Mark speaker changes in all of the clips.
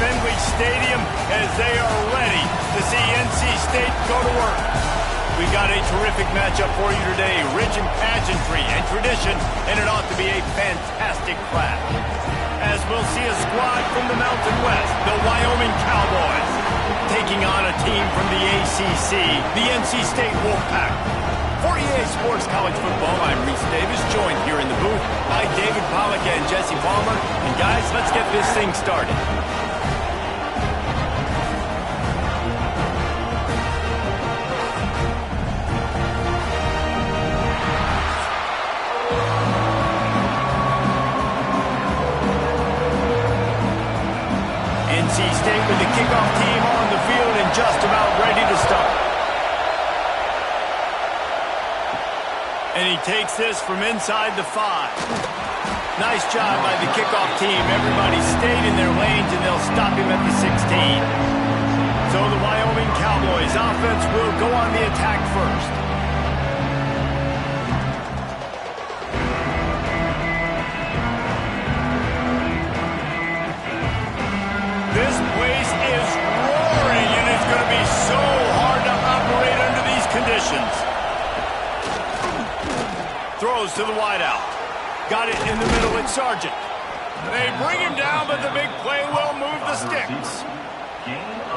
Speaker 1: Fenway Stadium as they are ready to see NC State go to work. We got a terrific matchup for you today, rich in pageantry and tradition, and it ought to be a fantastic clash. As we'll see a squad from the Mountain West, the Wyoming Cowboys, taking on a team from the ACC, the NC State Wolfpack. For EA Sports College Football, I'm Reese Davis, joined here in the booth by David Pollack and Jesse Palmer. And guys, let's get this thing started. NC State with the kickoff team on the field and just about ready to start. And he takes this from inside the 5. Nice job by the kickoff team. Everybody stayed in their lanes, and they'll stop him at the 16. So the Wyoming Cowboys offense will go on the attack first. This place is roaring, and it's going to be so hard to operate under these conditions. Throws to the wideout. Got it in the middle with Sargent. They bring him down, but the big play will move the sticks.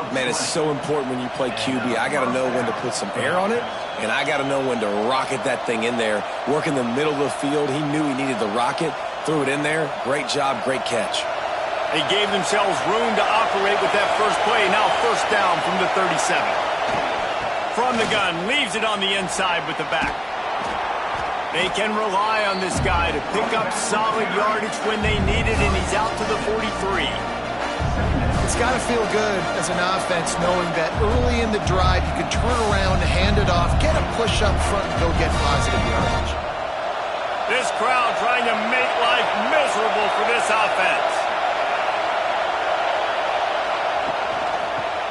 Speaker 2: Man, it's so important when you play QB. I got to know when to put some air on it, and I got to know when to rocket that thing in there. Work in the middle of the field. He knew he needed the rocket. Threw it in there. Great job, great catch.
Speaker 1: They gave themselves room to operate with that first play. Now first down from the 37. From the gun, leaves it on the inside with the back. They can rely on this guy to pick up solid yardage when they need it, and he's out to the 43.
Speaker 3: It's got to feel good as an offense knowing that early in the drive you can turn around, hand it off, get a push up front, and go get positive yardage.
Speaker 1: This crowd trying to make life miserable for this offense.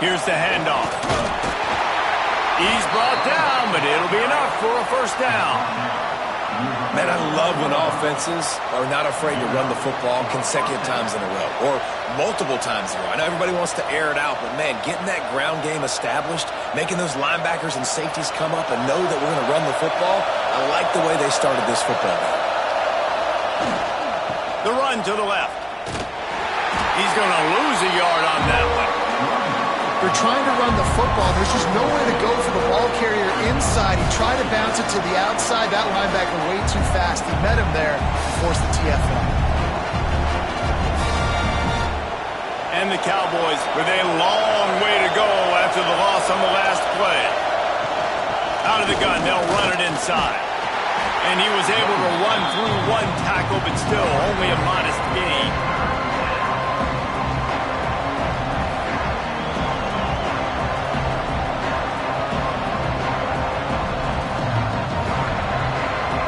Speaker 1: Here's the handoff. He's brought down, but it'll be enough for a first down.
Speaker 2: Man, I love when offenses are not afraid to run the football consecutive times in a row or multiple times in a row. I know everybody wants to air it out, but, man, getting that ground game established, making those linebackers and safeties come up and know that we're going to run the football, I like the way they started this football game.
Speaker 1: The run to the left. He's going to lose a yard on that one.
Speaker 3: They're trying to run the football. There's just nowhere to go for the ball carrier inside. He tried to bounce it to the outside. That linebacker way too fast. He met him there and forced the TFL.
Speaker 1: And the Cowboys with a long way to go after the loss on the last play. Out of the gun, they'll run it inside. And he was able to run through one tackle, but still only a modest gain.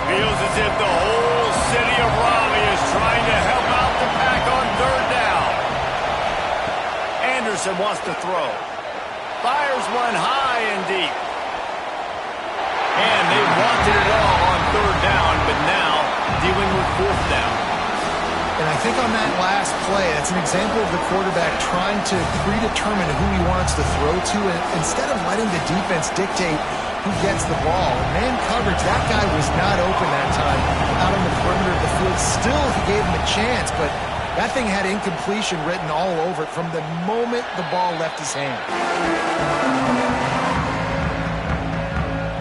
Speaker 1: Feels as if the whole city of Raleigh is trying to help out the pack on third down. Anderson wants to throw. Fires one high and deep. And they wanted it all on third down, but now dealing with fourth down.
Speaker 3: And I think on that last play, that's an example of the quarterback trying to predetermine who he wants to throw to, and instead of letting the defense dictate who gets the ball. Man coverage, that guy was not open that time out on the perimeter of the field. Still, he gave him a chance, but that thing had incompletion written all over it from the moment the ball left his hand.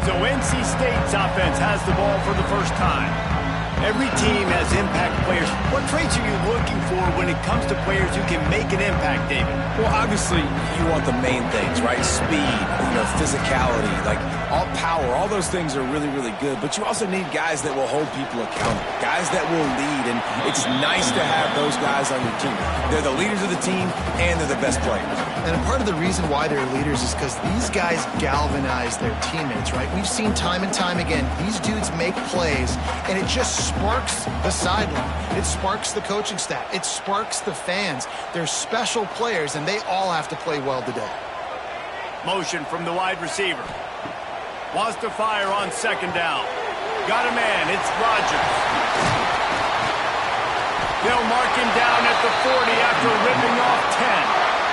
Speaker 1: So NC State's offense has the ball for the first time. Every team has impact players. What traits are you looking for when it comes to players who can make an impact, David?
Speaker 2: Well, obviously, you want the main things, right? Speed, physicality, like all power, all those things are really, really good. But you also need guys that will hold people accountable, guys that will lead, and it's nice to have those guys on your team. They're the leaders of the team, and they're the best players.
Speaker 3: And a part of the reason why they're leaders is because these guys galvanize their teammates, right? We've seen time and time again, these dudes make plays, and it just sparks the sideline. It sparks the coaching staff. It sparks the fans. They're special players, and they all have to play well today.
Speaker 1: Motion from the wide receiver. Wants to fire on second down. Got a man. It's Rodgers. They'll mark him down at the 40 after ripping off 10.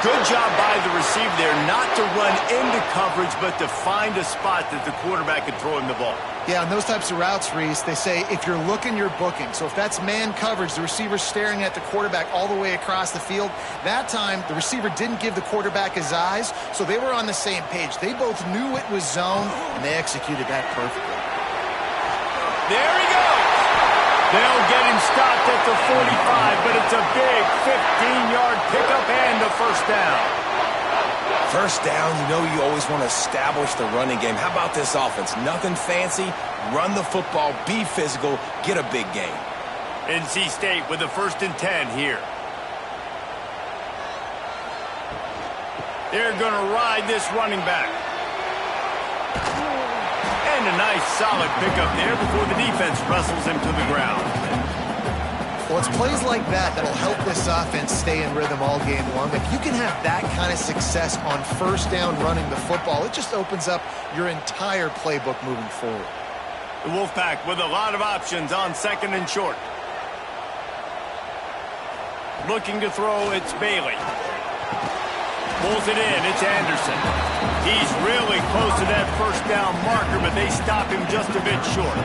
Speaker 1: Good job by the receiver there not to run into coverage, but to find a spot that the quarterback could throw him the ball.
Speaker 3: Yeah, on those types of routes, Reese, they say if you're looking, you're booking. So if that's man coverage, the receiver's staring at the quarterback all the way across the field. That time, the receiver didn't give the quarterback his eyes, so they were on the same page. They both knew it was zone, and they executed that perfectly.
Speaker 1: There he goes. They'll get him stopped at the 45, but it's a big 15-yard pickup and a first down.
Speaker 2: First down, you know you always want to establish the running game. How about this offense? Nothing fancy. Run the football, be physical, get a big gain.
Speaker 1: NC State with the 1st and 10 here. They're going to ride this running back. And a nice solid pickup there before the defense wrestles him to the ground.
Speaker 3: Well, it's plays like that that'll help this offense stay in rhythm all game long. If you can have that kind of success on first down running the football, it just opens up your entire playbook moving forward.
Speaker 1: The Wolfpack with a lot of options on 2nd and short. Looking to throw, it's Bailey. Pulls it in, it's Anderson. He's really close to that first down marker, but they stop him just a bit short.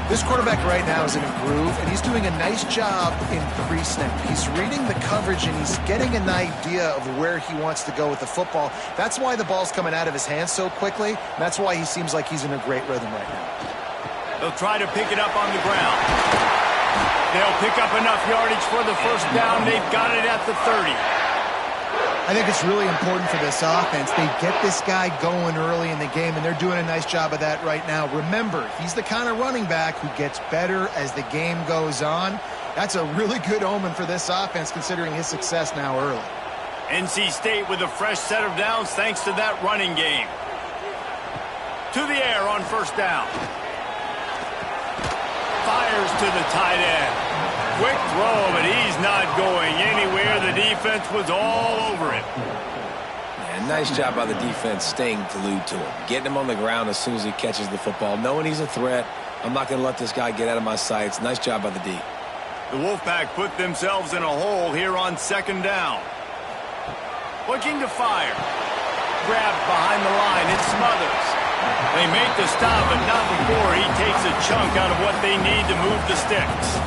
Speaker 3: This quarterback right now is in a groove, and he's doing a nice job in pre-snap. He's reading the coverage, and he's getting an idea of where he wants to go with the football. That's why the ball's coming out of his hands so quickly. That's why he seems like he's in a great rhythm right now.
Speaker 1: They'll try to pick it up on the ground. They'll pick up enough yardage for the first down. They've got it at the 30.
Speaker 3: I think it's really important for this offense. They get this guy going early in the game, and they're doing a nice job of that right now. Remember, he's the kind of running back who gets better as the game goes on. That's a really good omen for this offense, considering his success now early.
Speaker 1: NC State with a fresh set of downs thanks to that running game. To the air on first down. Fires to the tight end. Quick throw, but he's not going anywhere. The defense was all over it.
Speaker 2: Yeah, nice job by the defense staying glued to him. Getting him on the ground as soon as he catches the football. Knowing he's a threat. I'm not going to let this guy get out of my sights. Nice job by the D.
Speaker 1: The Wolfpack put themselves in a hole here on 2nd down. Looking to fire. Grabbed behind the line. It's Smothers. They make the stop, but not before he takes a chunk out of what they need to move the sticks.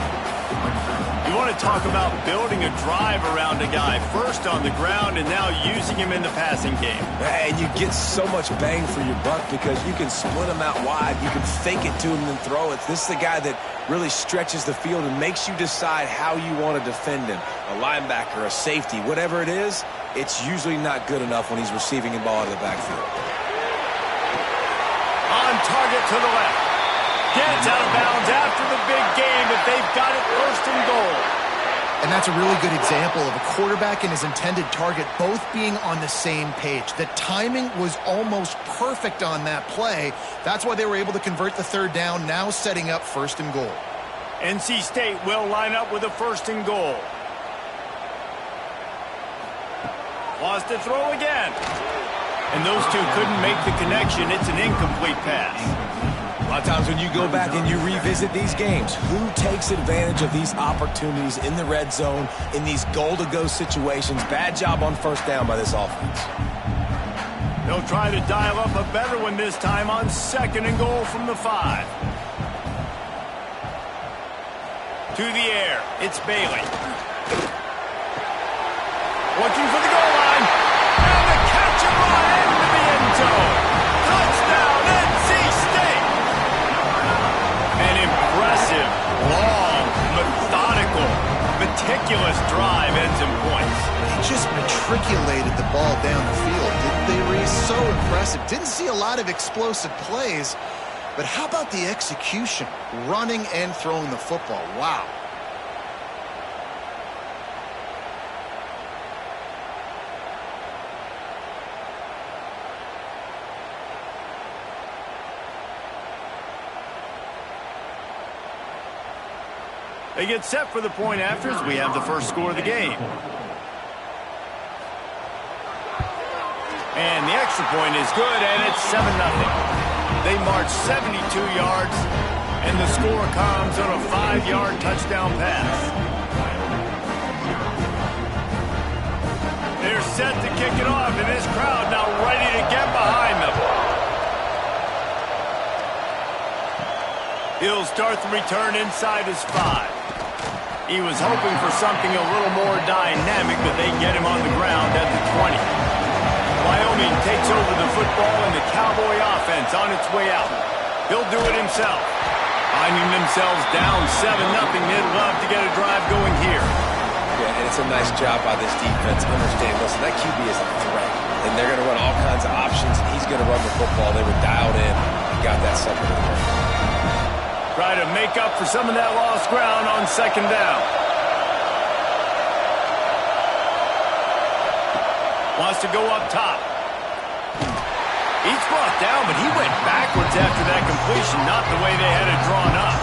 Speaker 1: You want to talk about building a drive around a guy, first on the ground and now using him in the passing game.
Speaker 2: And you get so much bang for your buck because you can split him out wide. You can fake it to him and then throw it. This is the guy that really stretches the field and makes you decide how you want to defend him. A linebacker, a safety, whatever it is, it's usually not good enough when he's receiving the ball out of the backfield.
Speaker 1: On target to the left. Gets out of bounds after the big game, but they've got it 1st and goal.
Speaker 3: And that's a really good example of a quarterback and his intended target both being on the same page. The timing was almost perfect on that play. That's why they were able to convert the 3rd down, now setting up 1st and goal.
Speaker 1: NC State will line up with a 1st and goal. Wants to throw again. And those two couldn't make the connection. It's an incomplete pass.
Speaker 2: A lot of times when you go back and you revisit these games, who takes advantage of these opportunities in the red zone, in these goal-to-go situations? Bad job on first down by this offense.
Speaker 1: They'll try to dial up a better one this time on 2nd and goal from the 5. To the air, it's Bailey. Looking for the goal line. And the catch and run into the end zone. Touchdown, NC State. An impressive, long, methodical, meticulous drive ends in points.
Speaker 3: They just matriculated the ball down the field, didn't they, Reese? So impressive. Didn't see a lot of explosive plays, but how about the execution? Running and throwing the football. Wow.
Speaker 1: They get set for the point after as we have the first score of the game. And the extra point is good, and it's 7-0. They march 72 yards, and the score comes on a 5-yard touchdown pass. They're set to kick it off, and this crowd now ready to get behind them. He'll start the return inside his 5. He was hoping for something a little more dynamic, but they get him on the ground at the 20. Wyoming takes over the football, and the Cowboy offense on its way out. He'll do it himself. Finding themselves down 7-0, they'd love to get a drive going here.
Speaker 2: Yeah, and it's a nice job by this defense. Understand, listen, that QB is a threat, and they're going to run all kinds of options, and he's going to run the football. They were dialed in and got that second in there.
Speaker 1: Try to make up for some of that lost ground on second down. Wants to go up top. He's brought down, but he went backwards after that completion, not the way they had it drawn up.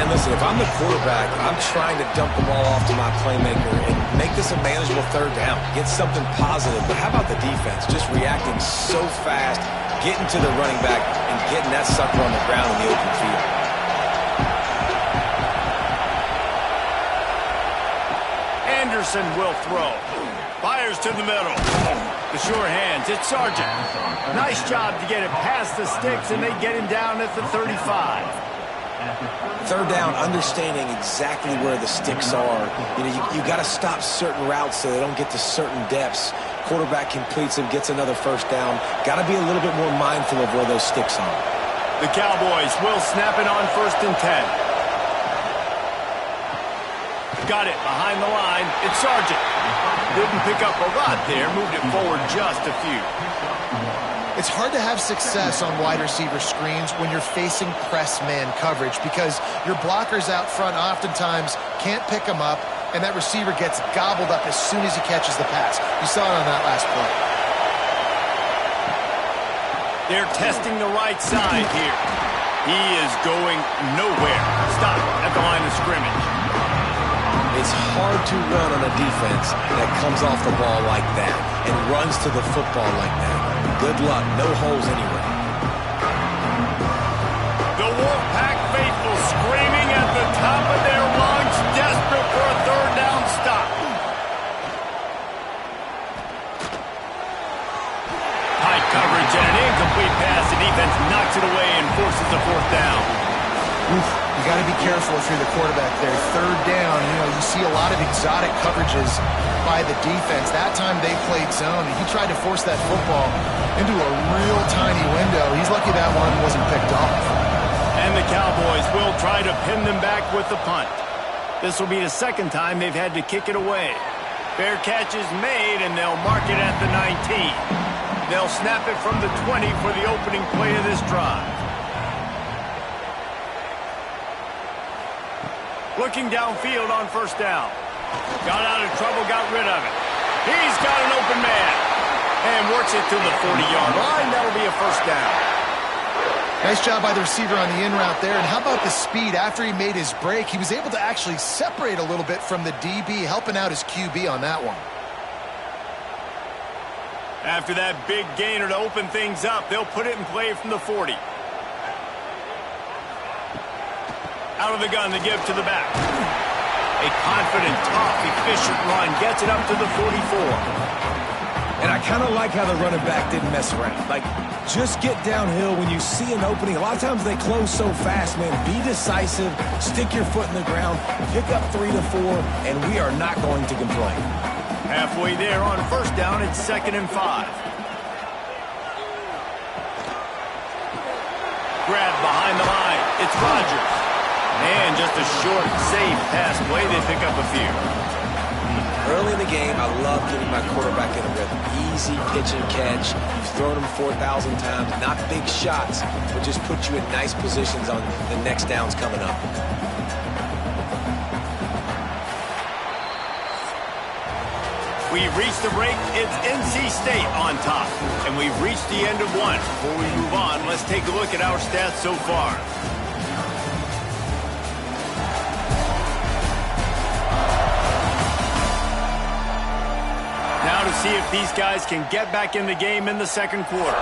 Speaker 2: And listen, if I'm the quarterback, I'm trying to dump the ball off to my playmaker and make this a manageable third down. Get something positive. But how about the defense? Just reacting so fast, getting to the running back, and getting that sucker on the ground in the open field.
Speaker 1: Anderson will throw. Fires to the middle. The sure hands. It's Sargent. Nice job to get it past the sticks, and they get him down at the 35.
Speaker 2: Third down, understanding exactly where the sticks are. You know, you got to stop certain routes so they don't get to certain depths. Quarterback completes them, gets another first down. Got to be a little bit more mindful of where those sticks are.
Speaker 1: The Cowboys will snap it on 1st and 10. Got it behind the line. It's Sargent. Didn't pick up a lot there. Moved it forward just a few.
Speaker 3: It's hard to have success on wide receiver screens when you're facing press man coverage because your blockers out front oftentimes can't pick them up, and that receiver gets gobbled up as soon as he catches the pass. You saw it on that last play.
Speaker 1: They're testing the right side here. He is going nowhere. Stop at the line of scrimmage.
Speaker 2: It's hard to run on a defense that comes off the ball like that and runs to the football like that. Good luck. No holes anywhere.
Speaker 1: The Wolfpack faithful screaming at the top of their lungs, desperate for a third down stop. Tight coverage and an incomplete pass. The defense knocks it away and forces a 4th down.
Speaker 3: You got to be careful if you're the quarterback there. Third down, you see a lot of exotic coverages by the defense. That time they played zone, and he tried to force that football into a real tiny window. He's lucky that one wasn't picked off.
Speaker 1: And the Cowboys will try to pin them back with the punt. This will be the second time they've had to kick it away. Fair catch is made, and they'll mark it at the 19. They'll snap it from the 20 for the opening play of this drive. Looking downfield on 1st down. Got out of trouble, got rid of it. He's got an open man. And works it to the 40-yard line. That'll be a 1st down.
Speaker 3: Nice job by the receiver on the in route there. And how about the speed? After he made his break, he was able to actually separate a little bit from the DB, helping out his QB on that one.
Speaker 1: After that big gainer to open things up, they'll put it in play from the 40. Out of the gun, they give to the back. A confident, tough, efficient run gets it up to the 44.
Speaker 2: And I kind of like how the running back didn't mess around. Like, just get downhill when you see an opening. A lot of times they close so fast, man. Be decisive, stick your foot in the ground, pick up 3 to 4, and we are not going to complain.
Speaker 1: Halfway there on 1st down, it's 2nd and 5. Grab behind the line. It's Rodgers. And just a short, safe pass play. They pick up a few.
Speaker 2: Early in the game, I love getting my quarterback in a rhythm. Easy pitch and catch. You've thrown them 4,000 times. Not big shots, but just put you in nice positions on the next downs coming up.
Speaker 1: We've reached the break. It's NC State on top. And we've reached the end of one. Before we move on, let's take a look at our stats so far. Now to see if these guys can get back in the game in the second quarter.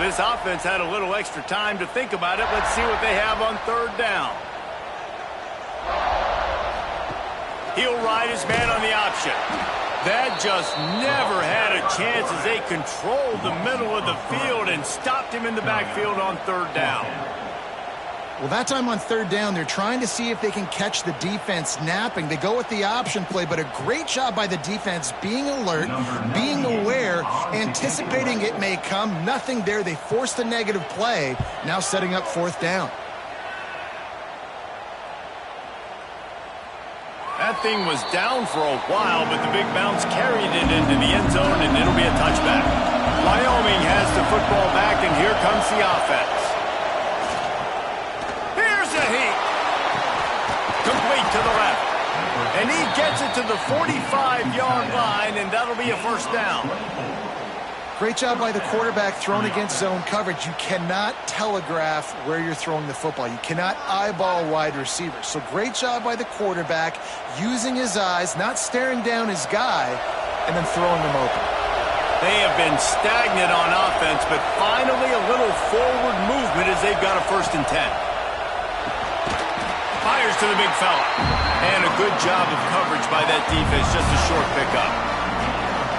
Speaker 1: This offense had a little extra time to think about it. Let's see what they have on 3rd down. He'll ride his man on the option. That just never had a chance as they controlled the middle of the field and stopped him in the backfield on third down.
Speaker 3: Well, that time on third down, they're trying to see if they can catch the defense napping. They go with the option play, but a great job by the defense being alert, being aware, anticipating it may come. Nothing there. They forced a negative play, now setting up fourth down.
Speaker 1: That thing was down for a while, but the big bounce carried it into the end zone, and it'll be a touchback. Wyoming has the football back, and here comes the offense. Here's a heat. Complete to the left. And he gets it to the 45-yard line, and that'll be a first down.
Speaker 3: Great job by the quarterback thrown against zone coverage. You cannot telegraph where you're throwing the football. You cannot eyeball wide receivers. So great job by the quarterback using his eyes, not staring down his guy, and then throwing him open.
Speaker 1: They have been stagnant on offense, but finally a little forward movement as they've got a 1st and 10. Fires to the big fella. And a good job of coverage by that defense, just a short pickup.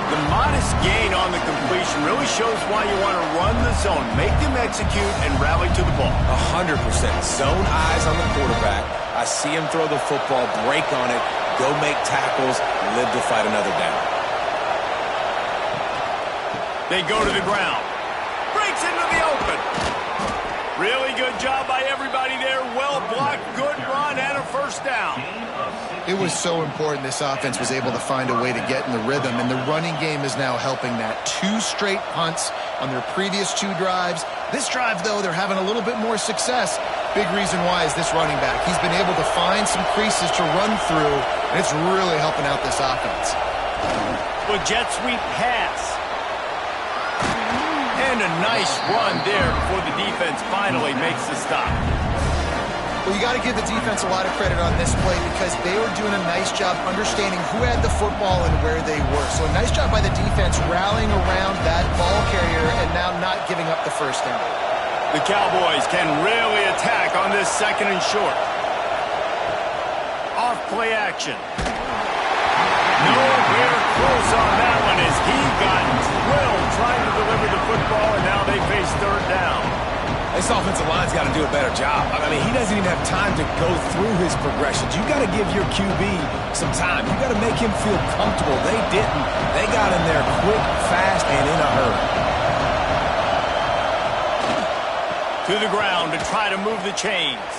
Speaker 1: The modest gain on the completion really shows why you want to run the zone, make them execute, and rally to the ball.
Speaker 2: 100%. Zone eyes on the quarterback. I see him throw the football, break on it, go make tackles, live to fight another down.
Speaker 1: They go to the ground. Breaks into the open. Really good job by everybody there. Well blocked, good run, and a first down.
Speaker 3: It was so important this offense was able to find a way to get in the rhythm, and the running game is now helping that. 2 straight punts on their previous 2 drives. This drive, though, they're having a little bit more success. Big reason why is this running back. He's been able to find some creases to run through, and it's really helping out this offense.
Speaker 1: Well, jet sweep pass. And a nice run there before the defense finally makes the stop.
Speaker 3: Well, you got to give the defense a lot of credit on this play because they were doing a nice job understanding who had the football and where they were. So a nice job by the defense rallying around that ball carrier and now not giving up the first down.
Speaker 1: The Cowboys can really attack on this 2nd and short. Off play action. Nowhere close on that one as he got drilled trying to deliver the football, and now they face third down.
Speaker 2: This offensive line's got to do a better job. I mean, he doesn't even have time to go through his progressions. You got to give your QB some time. You got to make him feel comfortable. They didn't. They got in there quick, fast, and in a hurry.
Speaker 1: To the ground to try to move the chains.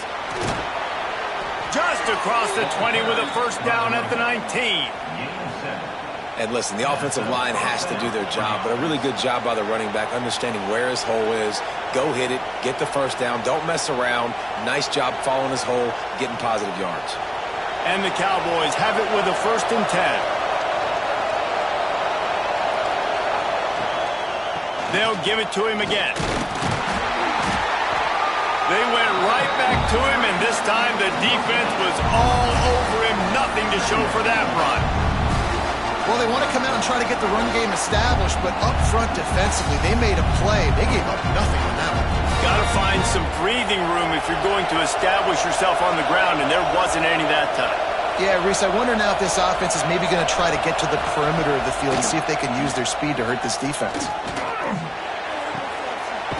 Speaker 1: Just across the 20 with a first down at the 19.
Speaker 2: And listen, the offensive line has to do their job, but a really good job by the running back, understanding where his hole is. Go hit it, get the first down, don't mess around. Nice job following his hole, getting positive yards.
Speaker 1: And the Cowboys have it with a 1st and 10. They'll give it to him again. They went right back to him, and this time the defense was all over him. Nothing to show for that run.
Speaker 3: Well, they want to come out and try to get the run game established, but up front defensively, they made a play. They gave up nothing on that one.
Speaker 1: Got to find some breathing room if you're going to establish yourself on the ground, and there wasn't any that time.
Speaker 3: Yeah, Reese, I wonder now if this offense is maybe going to try to get to the perimeter of the field and see if they can use their speed to hurt this defense.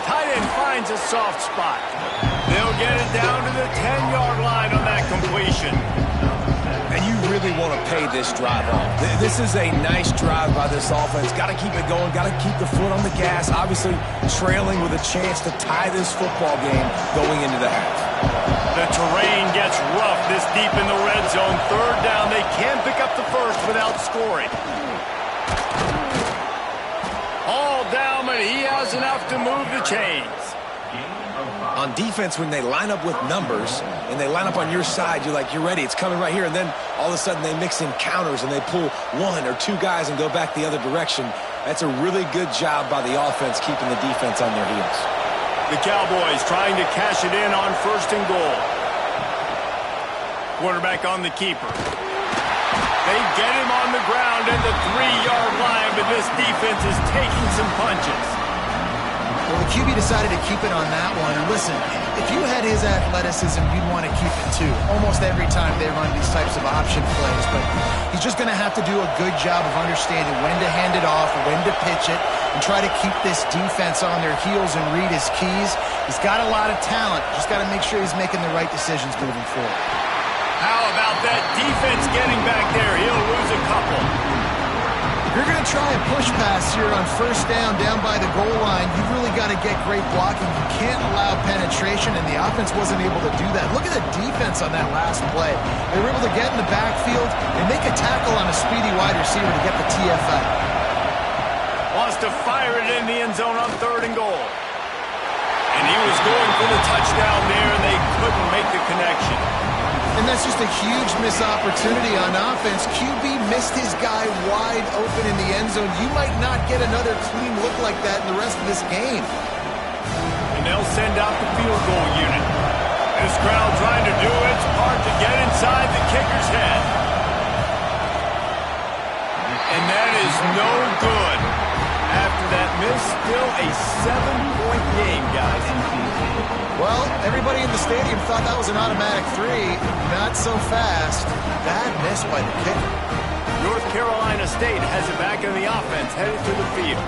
Speaker 1: Tight end finds a soft spot. They'll get it down to the 10-yard line on that completion.
Speaker 2: And you really want to pay this drive off. This is a nice drive by this offense. Got to keep it going. Got to keep the foot on the gas. Obviously, trailing with a chance to tie this football game going into the half.
Speaker 1: The terrain gets rough this deep in the red zone. Third down. They can pick up the first without scoring. All down, but he has enough to move the chains.
Speaker 2: On defense, when they line up with numbers and they line up on your side, you're like, you're ready, it's coming right here. And then all of a sudden they mix in counters and they pull 1 or 2 guys and go back the other direction. That's a really good job by the offense keeping the defense on their heels.
Speaker 1: The Cowboys trying to cash it in on 1st and goal. Quarterback on the keeper. They get him on the ground at the 3-yard line, but this defense is taking some punches.
Speaker 3: Well, the QB decided to keep it on that one. And listen, if you had his athleticism, you'd want to keep it too. Almost every time they run these types of option plays. But he's just going to have to do a good job of understanding when to hand it off, when to pitch it, and try to keep this defense on their heels and read his keys. He's got a lot of talent. Just got to make sure he's making the right decisions moving forward.
Speaker 1: How about that defense getting back there? He'll lose a couple.
Speaker 3: You're going to try a push pass here on first down by the goal line. You've really got to get great blocking. You can't allow penetration, and the offense wasn't able to do that. Look at the defense on that last play. They were able to get in the backfield and make a tackle on a speedy wide receiver to get the TFL.
Speaker 1: Wants to fire it in the end zone on 3rd and goal. And he was going for the touchdown there, and they couldn't make the connection.
Speaker 3: And that's just a huge missed opportunity on offense. QB missed his guy wide open in the end zone. You might not get another clean look like that in the rest of this game.
Speaker 1: And they'll send out the field goal unit. This crowd trying to do its part to get inside the kicker's head. And that is no good. After that miss, still a 7-point game, guys.
Speaker 3: Well, everybody in the stadium thought that was an automatic 3. Not so fast. Bad miss by the kicker.
Speaker 1: North Carolina State has it back in the offense, headed to the field.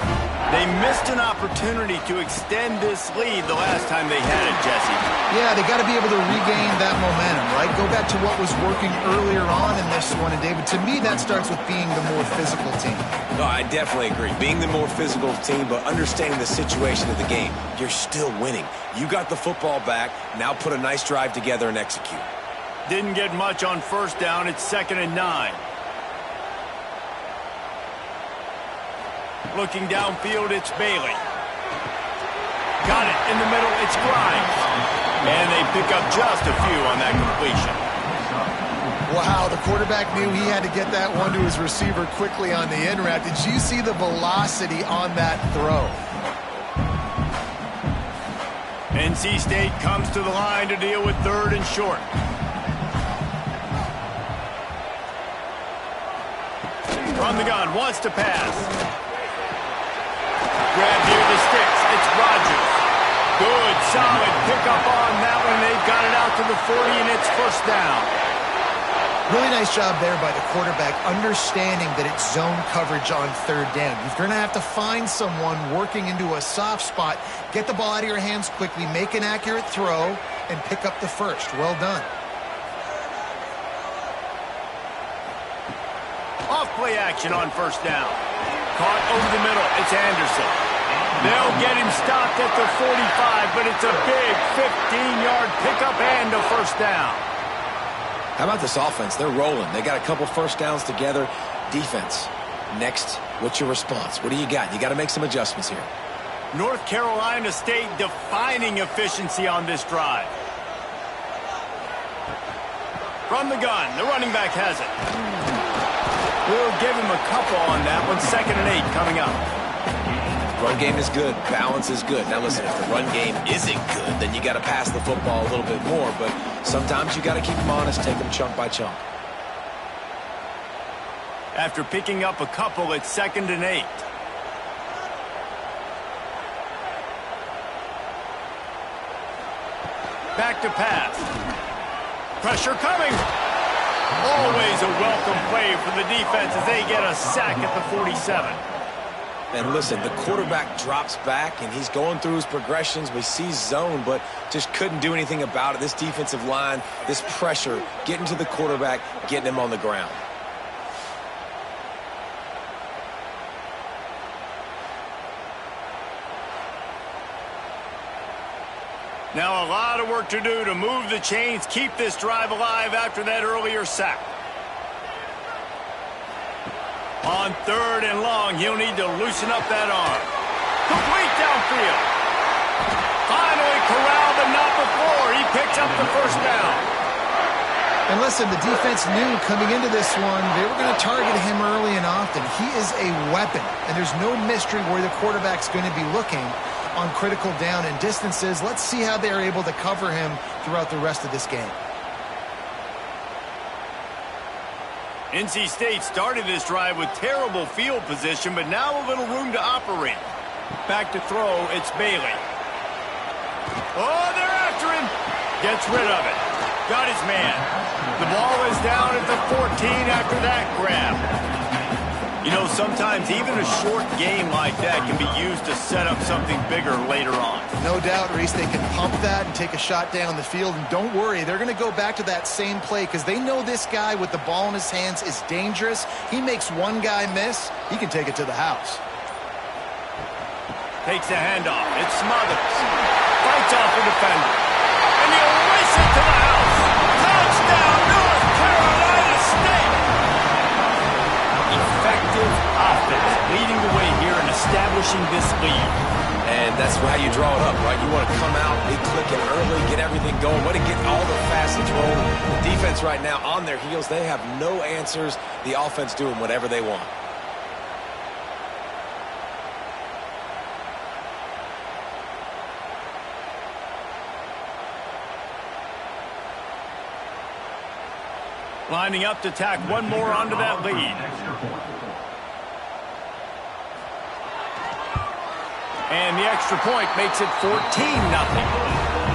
Speaker 1: They missed an opportunity to extend this lead the last time they had it, Jesse.
Speaker 3: Yeah, they got to be able to regain that momentum, right? Go back to what was working earlier on in this one. And, David, to me, that starts with being the more physical team.
Speaker 2: No, I definitely agree. Being the more physical team, but understanding the situation of the game. You're still winning. You got the football back. Now put a nice drive together and execute.
Speaker 1: Didn't get much on first down. It's 2nd and 9. Looking downfield, it's Bailey. Got it in the middle, it's Grimes. And they pick up just a few on that completion.
Speaker 3: Wow, the quarterback knew he had to get that one to his receiver quickly on the in route. Did you see the velocity on that throw?
Speaker 1: NC State comes to the line to deal with 3rd and short. From the gun, wants to pass. Grab near the sticks. It's Rogers. Good, solid pickup on that one. They've got it out to the 40, and it's 1st down.
Speaker 3: Really nice job there by the quarterback, understanding that it's zone coverage on 3rd down. You're going to have to find someone working into a soft spot, get the ball out of your hands quickly, make an accurate throw, and pick up the 1st. Well done.
Speaker 1: Off play action on 1st down. Caught over the middle. It's Anderson. They'll get him stopped at the 45, but it's a big 15-yard pickup and a 1st down.
Speaker 2: How about this offense? They're rolling. They got a couple 1st downs together. Defense. Next, what's your response? What do you got? You got to make some adjustments here.
Speaker 1: North Carolina State defining efficiency on this drive. From the gun, the running back has it. We'll give him a couple on that one. 2nd and 8 coming up.
Speaker 2: Run game is good. Balance is good. Now listen, if the run game isn't good, then you got to pass the football a little bit more. But sometimes you got to keep them honest, take them chunk by chunk.
Speaker 1: After picking up a couple, it's 2nd and 8. Back to pass. Pressure coming. Always a welcome play for the defense as they get a sack at the 47.
Speaker 2: And listen, the quarterback drops back, and he's going through his progressions. We see zone, but just couldn't do anything about it. This defensive line, this pressure, getting to the quarterback, getting him on the ground.
Speaker 1: Now a lot of work to do to move the chains, keep this drive alive after that earlier sack. On 3rd and long, he'll need to loosen up that arm. Complete downfield. Finally corralled, but not before. He picks up the 1st down.
Speaker 3: And listen, the defense knew coming into this one, they were going to target him early and often. He is a weapon, and there's no mystery where the quarterback's going to be looking on critical down and distances. Let's see how they're able to cover him throughout the rest of this game.
Speaker 1: NC State started this drive with terrible field position, but now a little room to operate. Back to throw, it's Bailey. Oh, they're after him. Gets rid of it. Got his man. The ball is down at the 14 after that grab. You know, sometimes even a short game like that can be used to set up something bigger later on.
Speaker 3: No doubt, Reese, they can pump that and take a shot down the field. And don't worry, they're going to go back to that same play because they know this guy with the ball in his hands is dangerous. He makes one guy miss, he can take it to the house.
Speaker 1: Takes the handoff. It smothers. Fights off the defender. And he'll race it to the house. Touchdown, North Carolina State! Effective offense leading the way here and establishing this lead.
Speaker 2: And that's how you draw it up, right? You want to come out, be clicking early, get everything going. Want to get all the facets rolling. The defense right now on their heels, they have no answers. The offense doing whatever they want.
Speaker 1: Lining up to tack one more onto that lead. And the extra point makes it 14-0.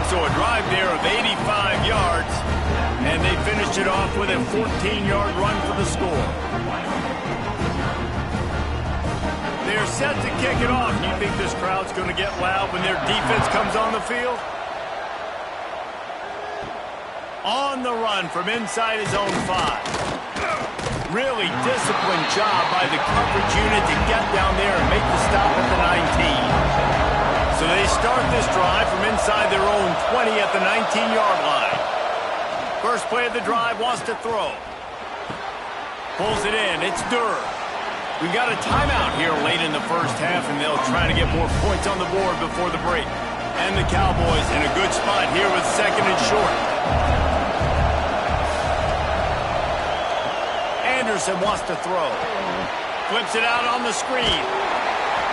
Speaker 1: So a drive there of 85 yards, and they finished it off with a 14-yard run for the score. They're set to kick it off. You think this crowd's going to get loud when their defense comes on the field? On the run from inside his own 5. Really disciplined job by the coverage unit to get down there and make the stop at the 19. So they start this drive from inside their own 20 at the 19-yard line. First play of the drive, wants to throw. Pulls it in. It's Durr. We've got a timeout here late in the first half, and they'll try to get more points on the board before the break. And the Cowboys in a good spot here with second and short. Anderson wants to throw. Flips it out on the screen.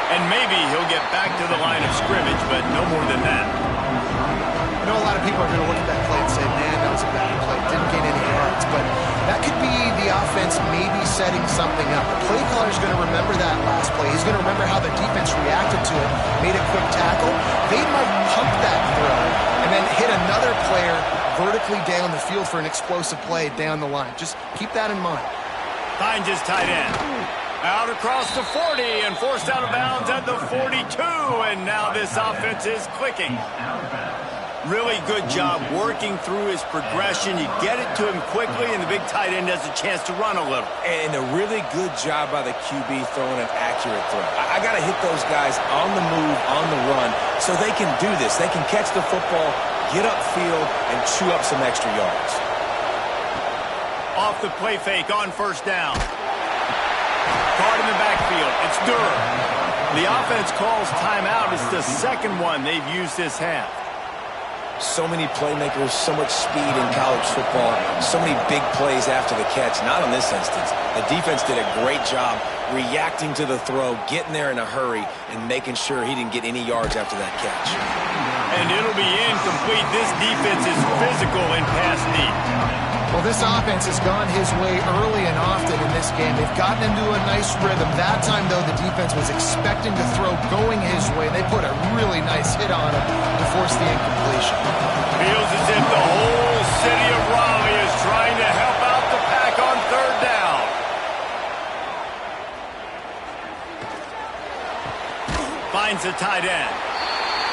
Speaker 1: And maybe he'll get back to the line of scrimmage, but no more than that.
Speaker 3: I know a lot of people are going to look at that play and say, man, that was a bad play. Didn't gain any yards. But that could be the offense maybe setting something up. The play caller is going to remember that last play. He's going to remember how the defense reacted to it, made a quick tackle. They might pump that throw and then hit another player vertically down the field for an explosive play down the line. Just keep that in mind.
Speaker 1: Finds his tight end. Out across the 40 and forced out of bounds at the 42. And now this offense is clicking. Really good job working through his progression. You get it to him quickly, and the big tight end has a chance to run a little.
Speaker 2: And a really good job by the QB throwing an accurate throw. I got to hit those guys on the move, on the run, so they can do this. They can catch the football, get upfield, and chew up some extra yards.
Speaker 1: Off the play fake on first down. Caught in the backfield. It's Durr. The offense calls timeout. It's the second one they've used this half.
Speaker 2: So many playmakers, so much speed in college football, so many big plays after the catch. Not in this instance. The defense did a great job reacting to the throw, getting there in a hurry, and making sure he didn't get any yards after that catch.
Speaker 1: And it'll be incomplete. This defense is physical in pass deep.
Speaker 3: Well, this offense has gone his way early and often in this game. They've gotten into a nice rhythm. That time, though, the defense was expecting to throw going his way. They put a really nice hit on him to force the incompletion.
Speaker 1: Feels as if the whole city of Raleigh is trying to help out the Pack on third down. Finds the tight end.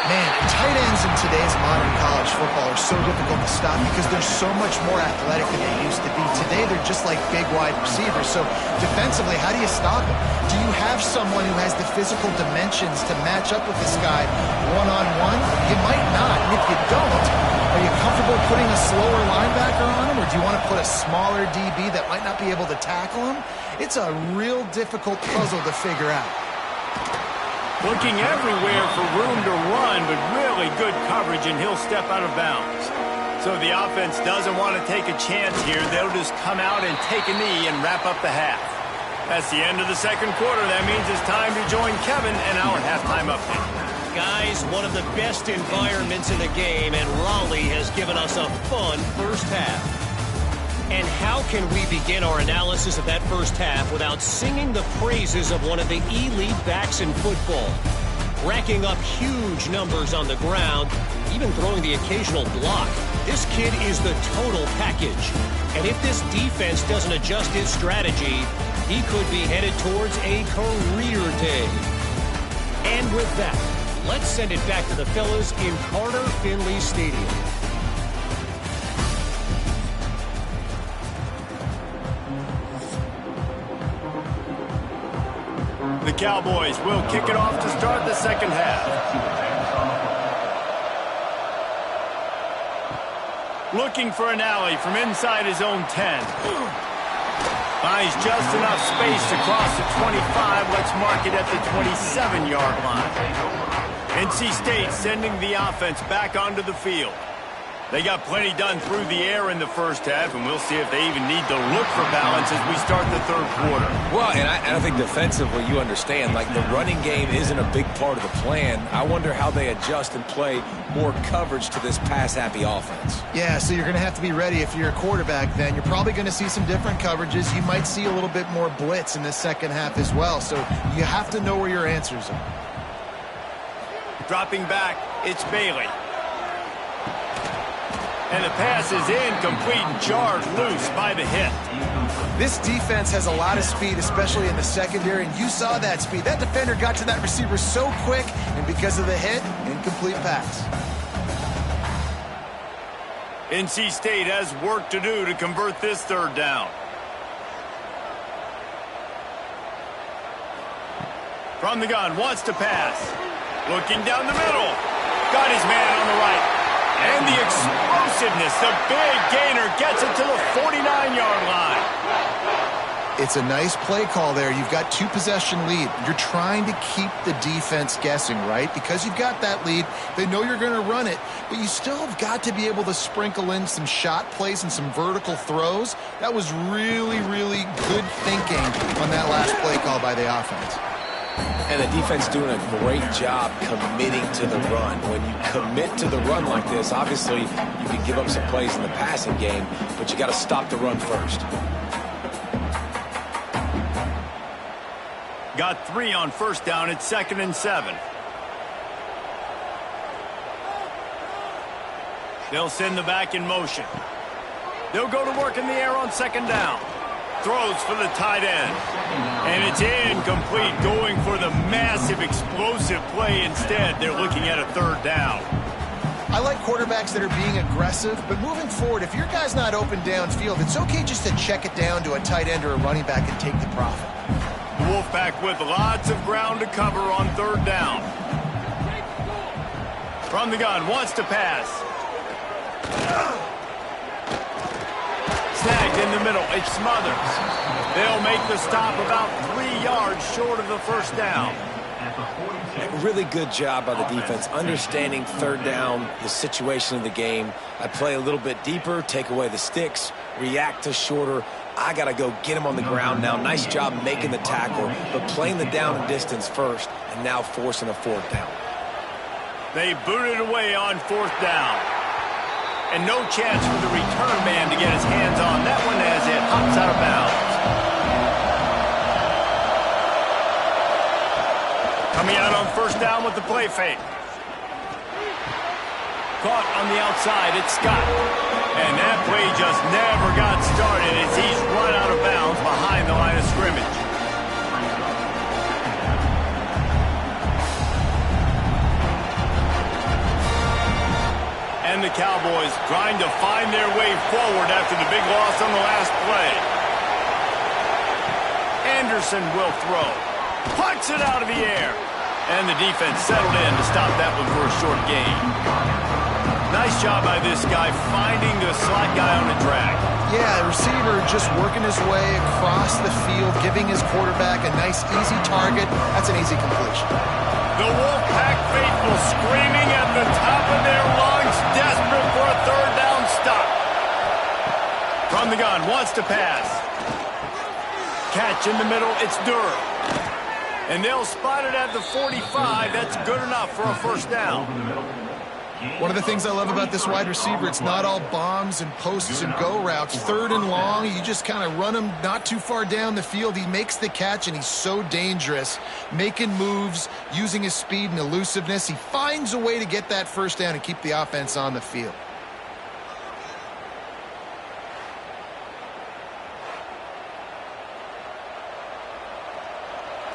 Speaker 3: Man, tight ends in today's modern college football are so difficult to stop because they're so much more athletic than they used to be. Today, they're just like big wide receivers. So defensively, how do you stop them? Do you have someone who has the physical dimensions to match up with this guy one-on-one? You might not. And if you don't, are you comfortable putting a slower linebacker on him, or do you want to put a smaller DB that might not be able to tackle him? It's a real difficult puzzle to figure out.
Speaker 1: Looking everywhere for room to run, but really good coverage, and he'll step out of bounds. So the offense doesn't want to take a chance here. They'll just come out and take a knee and wrap up the half. That's the end of the second quarter. That means it's time to join Kevin in our halftime update.
Speaker 4: Guys, one of the best environments in the game, and Raleigh has given us a fun first half. And how can we begin our analysis of that first half without singing the praises of one of the elite backs in football? racking up huge numbers on the ground, even throwing the occasional block. This kid is the total package. And if this defense doesn't adjust its strategy, he could be headed towards a career day. And with that, let's send it back to the fellas in Carter Finley Stadium.
Speaker 1: The Cowboys will kick it off to start the second half. Looking for an alley from inside his own 10. Finds just enough space to cross the 25. Let's mark it at the 27-yard line. NC State sending the offense back onto the field. They got plenty done through the air in the first half, and we'll see if they even need to look for balance as we start the third quarter.
Speaker 2: Well, and I think defensively, you understand, like the running game isn't a big part of the plan. I wonder how they adjust and play more coverage to this pass-happy offense.
Speaker 3: Yeah, so you're going to have to be ready if you're a quarterback then. You're probably going to see some different coverages. You might see a little bit more blitz in the second half as well, so you have to know where your answers are.
Speaker 1: Dropping back, it's Bailey. And the pass is incomplete and jarred loose by the hit.
Speaker 3: This defense has a lot of speed, especially in the secondary, and you saw that speed. That defender got to that receiver so quick, and because of the hit, incomplete pass.
Speaker 1: NC State has work to do to convert this third down. From the gun, wants to pass. Looking down the middle. Got his man on the right. And the explosiveness, the big gainer gets it to the 49-yard line.
Speaker 3: It's a nice play call there. You've got two-possession lead. You're trying to keep the defense guessing, right? Because you've got that lead, they know you're going to run it, but you still have got to be able to sprinkle in some shot plays and some vertical throws. That was really, really good thinking on that last play call by the offense.
Speaker 2: And the defense doing a great job committing to the run. When you commit to the run like this, obviously you can give up some plays in the passing game, but you got to stop the run first.
Speaker 1: Got 3 on first down. It's 2nd and 7. They'll send the back in motion. They'll go to work in the air on 2nd down. Throws for the tight end. And it's incomplete, going for the massive explosive play instead. They're looking at a 3rd down.
Speaker 3: I like quarterbacks that are being aggressive, but moving forward, if your guy's not open downfield, it's okay just to check it down to a tight end or a running back and take the profit.
Speaker 1: The Wolfpack with lots of ground to cover on 3rd down. From the gun, wants to pass. Snagged in the middle, it's Smothers. They'll make the stop about 3 yards short of the first down.
Speaker 2: Really good job by the defense, understanding 3rd down, the situation of the game. I play a little bit deeper, take away the sticks, react to shorter. I got to go get him on the ground now. Nice job making the tackle, but playing the down and distance first, and now forcing a 4th down.
Speaker 1: They booted away on 4th down. And no chance for the return man to get his hands on that one as it hops out of bounds. Coming out on 1st down with the play fake. Caught on the outside, it's Scott. And that play just never got started as he's run out of bounds behind the line of scrimmage. And the Cowboys trying to find their way forward after the big loss on the last play. Anderson will throw. Punts it out of the air. And the defense settled in to stop that one for a short gain. Nice job by this guy finding the slot guy on the drag.
Speaker 3: Yeah, the receiver just working his way across the field, giving his quarterback a nice, easy target. That's an easy completion.
Speaker 1: The Wolfpack faithful screaming at the top of their lungs, desperate for a 3rd down stop. From the gun, wants to pass. Catch in the middle, it's Durr. And they'll spot it at the 45. That's good enough for a 1st down.
Speaker 3: One of the things I love about this wide receiver, it's not all bombs and posts and go routes. 3rd and long, you just kind of run him not too far down the field. He makes the catch, and he's so dangerous, making moves, using his speed and elusiveness. He finds a way to get that first down and keep the offense on the field.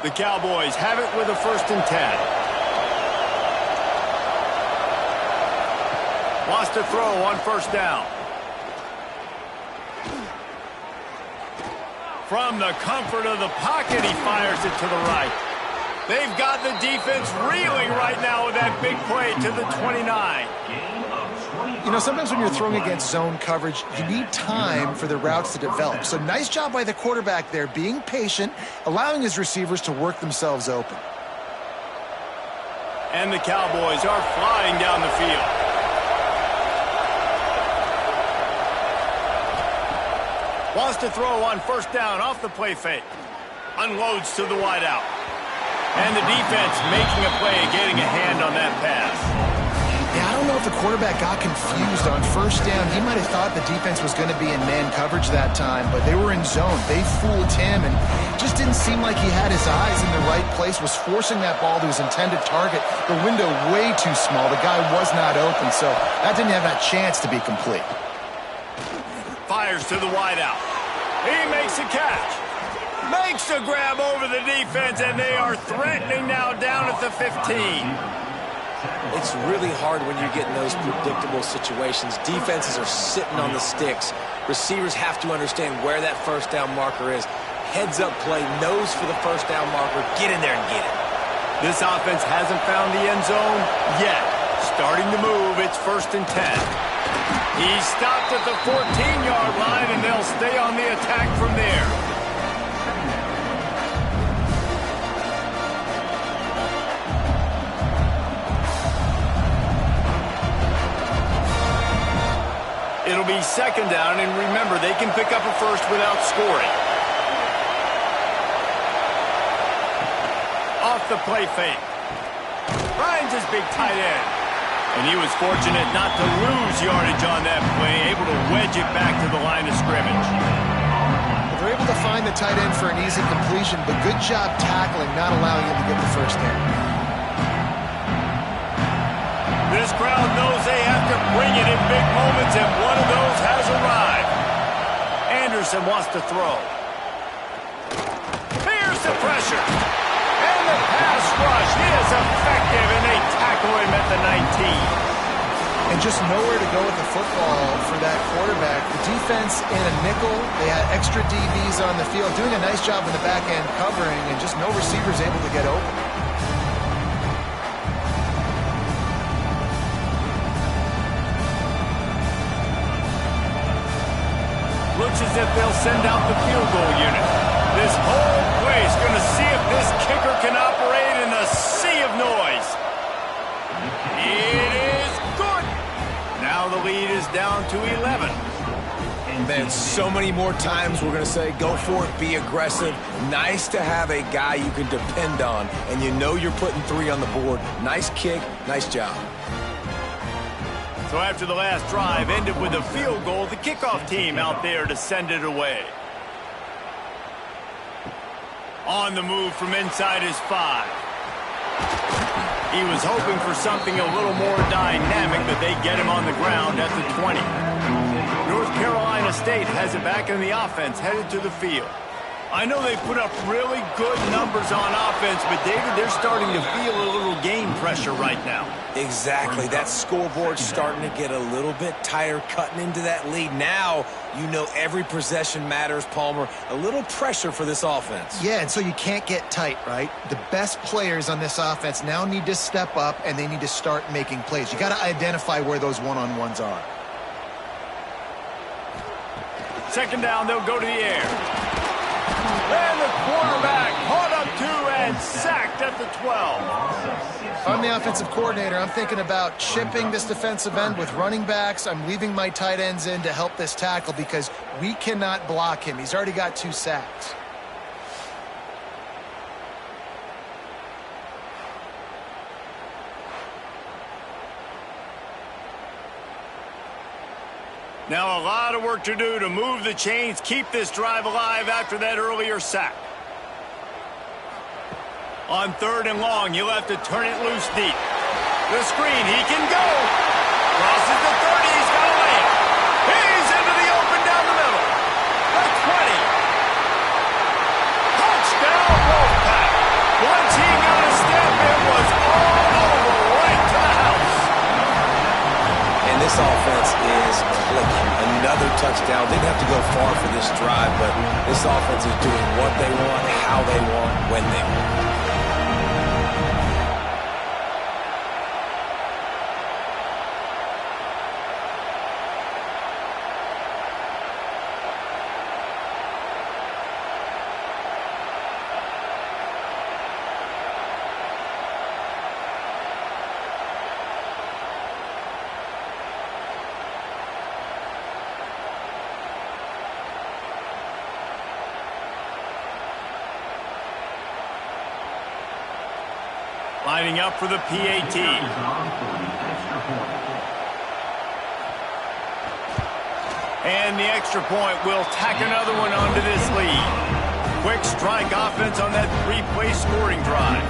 Speaker 1: The Cowboys have it with a 1st and 10. Wants to throw on 1st down. From the comfort of the pocket, he fires it to the right. They've got the defense reeling right now with that big play to the 29.
Speaker 3: You know, sometimes when you're throwing against zone coverage, you need time for the routes to develop. So nice job by the quarterback there, being patient, allowing his receivers to work themselves open.
Speaker 1: And the Cowboys are flying down the field. Wants to throw on 1st down off the play fake. Unloads to the wideout. And the defense making a play, getting a hand on that pass.
Speaker 3: Yeah, I don't know if the quarterback got confused on 1st down. He might have thought the defense was going to be in man coverage that time, but they were in zone. They fooled him, and just didn't seem like he had his eyes in the right place, was forcing that ball to his intended target. The window way too small. The guy was not open, so that didn't have that chance to be complete.
Speaker 1: Fires to the wideout. He makes a catch. Makes a grab over the defense, and they are threatening now down at the 15.
Speaker 2: It's really hard when you get in those predictable situations. Defenses are sitting on the sticks. Receivers have to understand where that 1st down marker is. Heads up play, nose for the 1st down marker. Get in there and get it.
Speaker 1: This offense hasn't found the end zone yet. Starting to move, it's 1st and 10. He stopped at the 14-yard line, and they'll stay on the attack from there. It'll be 2nd down, and remember, they can pick up a 1st without scoring. Off the play fake. Finds his big tight end. And he was fortunate not to lose yardage on that play, able to wedge it back to the line of scrimmage.
Speaker 3: They're able to find the tight end for an easy completion, but good job tackling, not allowing him to get the 1st down.
Speaker 1: This crowd knows they have to bring it in big moments, and one of those has arrived. Anderson wants to throw. Here's the pressure. And the pass rush is effective, and they tackle him at the 19.
Speaker 3: And just nowhere to go with the football for that quarterback. The defense in a nickel, they had extra DBs on the field, doing a nice job in the back end covering, and just no receivers able to get open.
Speaker 1: Looks as if they'll send out the field goal unit. This whole place going to see if this kicker can operate in the sea of noise. It is good. Now the lead is down to 11.
Speaker 2: Man, so many more times we're going to say, go for it, be aggressive. Nice to have a guy you can depend on, and you know you're putting 3 on the board. Nice kick, nice job.
Speaker 1: So after the last drive ended with a field goal, the kickoff team out there to send it away. On the move from inside his 5. He was hoping for something a little more dynamic, but they get him on the ground at the 20. North Carolina State has it back in the offense, headed to the field. I know they put up really good numbers on offense, but David, they're starting to feel a little game pressure right now.
Speaker 2: Exactly. That scoreboard's starting to get a little bit tighter, cutting into that lead. Now, you know every possession matters, Palmer. A little pressure for this offense.
Speaker 3: Yeah, and so you can't get tight, right? The best players on this offense now need to step up, and they need to start making plays. You got to identify where those one-on-ones are.
Speaker 1: 2nd down, they'll go to the air. And the quarterback caught up 2 and sacked at the 12.
Speaker 3: I'm the offensive coordinator. I'm thinking about chipping this defensive end with running backs. I'm leaving my tight ends in to help this tackle because we cannot block him. He's already got 2 sacks.
Speaker 1: Now a lot of work to do to move the chains, keep this drive alive after that earlier sack. On 3rd and long, he'll have to turn it loose deep. The screen, he can go. Crosses the 30, he's got a lane. He's into the open down the middle. The 20. Touchdown, Wolfpack. Once he got a step, it was all over, right to the house.
Speaker 2: And this offense is clicking. Another touchdown. Didn't have to go far for this drive, but this offense is doing what they want, how they want, when they want.
Speaker 1: Lining up for the PAT. And the extra point will tack another one onto this lead. Quick strike offense on that 3-play scoring drive.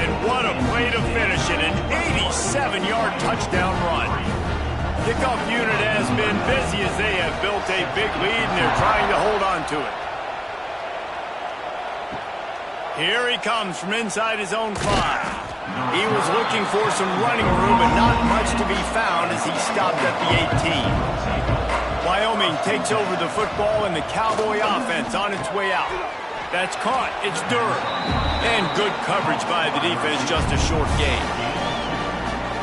Speaker 1: And what a play to finish it, an 87-yard touchdown run. Kickoff unit has been busy as they have built a big lead and they're trying to hold on to it. Here he comes from inside his own 5. He was looking for some running room, but not much to be found as he stopped at the 18. Wyoming takes over the football and the Cowboy offense on its way out. That's caught. It's Durham. And good coverage by the defense, just a short gain.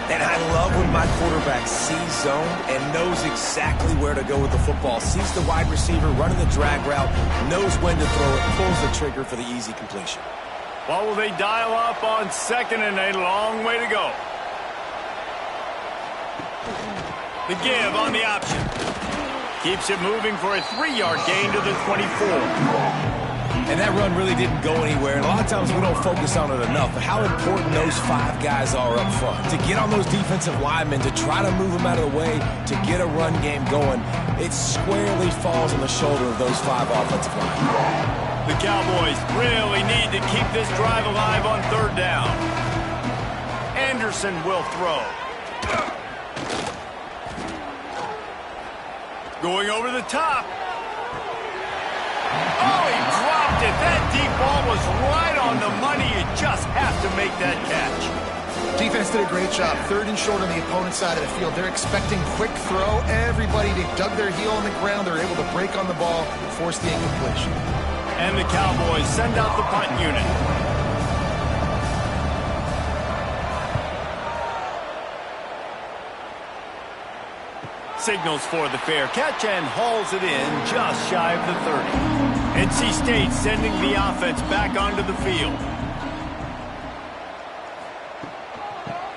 Speaker 2: And I love when my quarterback sees zone and knows exactly where to go with the football. Sees the wide receiver running the drag route, knows when to throw it, pulls the trigger for the easy completion.
Speaker 1: What will they dial up on 2nd and a long way to go? The give on the option. Keeps it moving for a 3-yard gain to the 24.
Speaker 2: And that run really didn't go anywhere. And a lot of times we don't focus on it enough, but how important those 5 guys are up front. To get on those defensive linemen, to try to move them out of the way, to get a run game going, it squarely falls on the shoulder of those 5 offensive linemen.
Speaker 1: The Cowboys really need to keep this drive alive on 3rd down. Anderson will throw. Going over the top. Oh, he dropped it. That deep ball was right on the money. You just have to make that catch.
Speaker 3: Defense did a great job. 3rd and short on the opponent's side of the field. They're expecting quick throw. Everybody, they dug their heel on the ground. They're able to break on the ball, force the incompletion.
Speaker 1: And the Cowboys send out the punt unit. Signals for the fair catch and hauls it in just shy of the 30. NC State sending the offense back onto the field.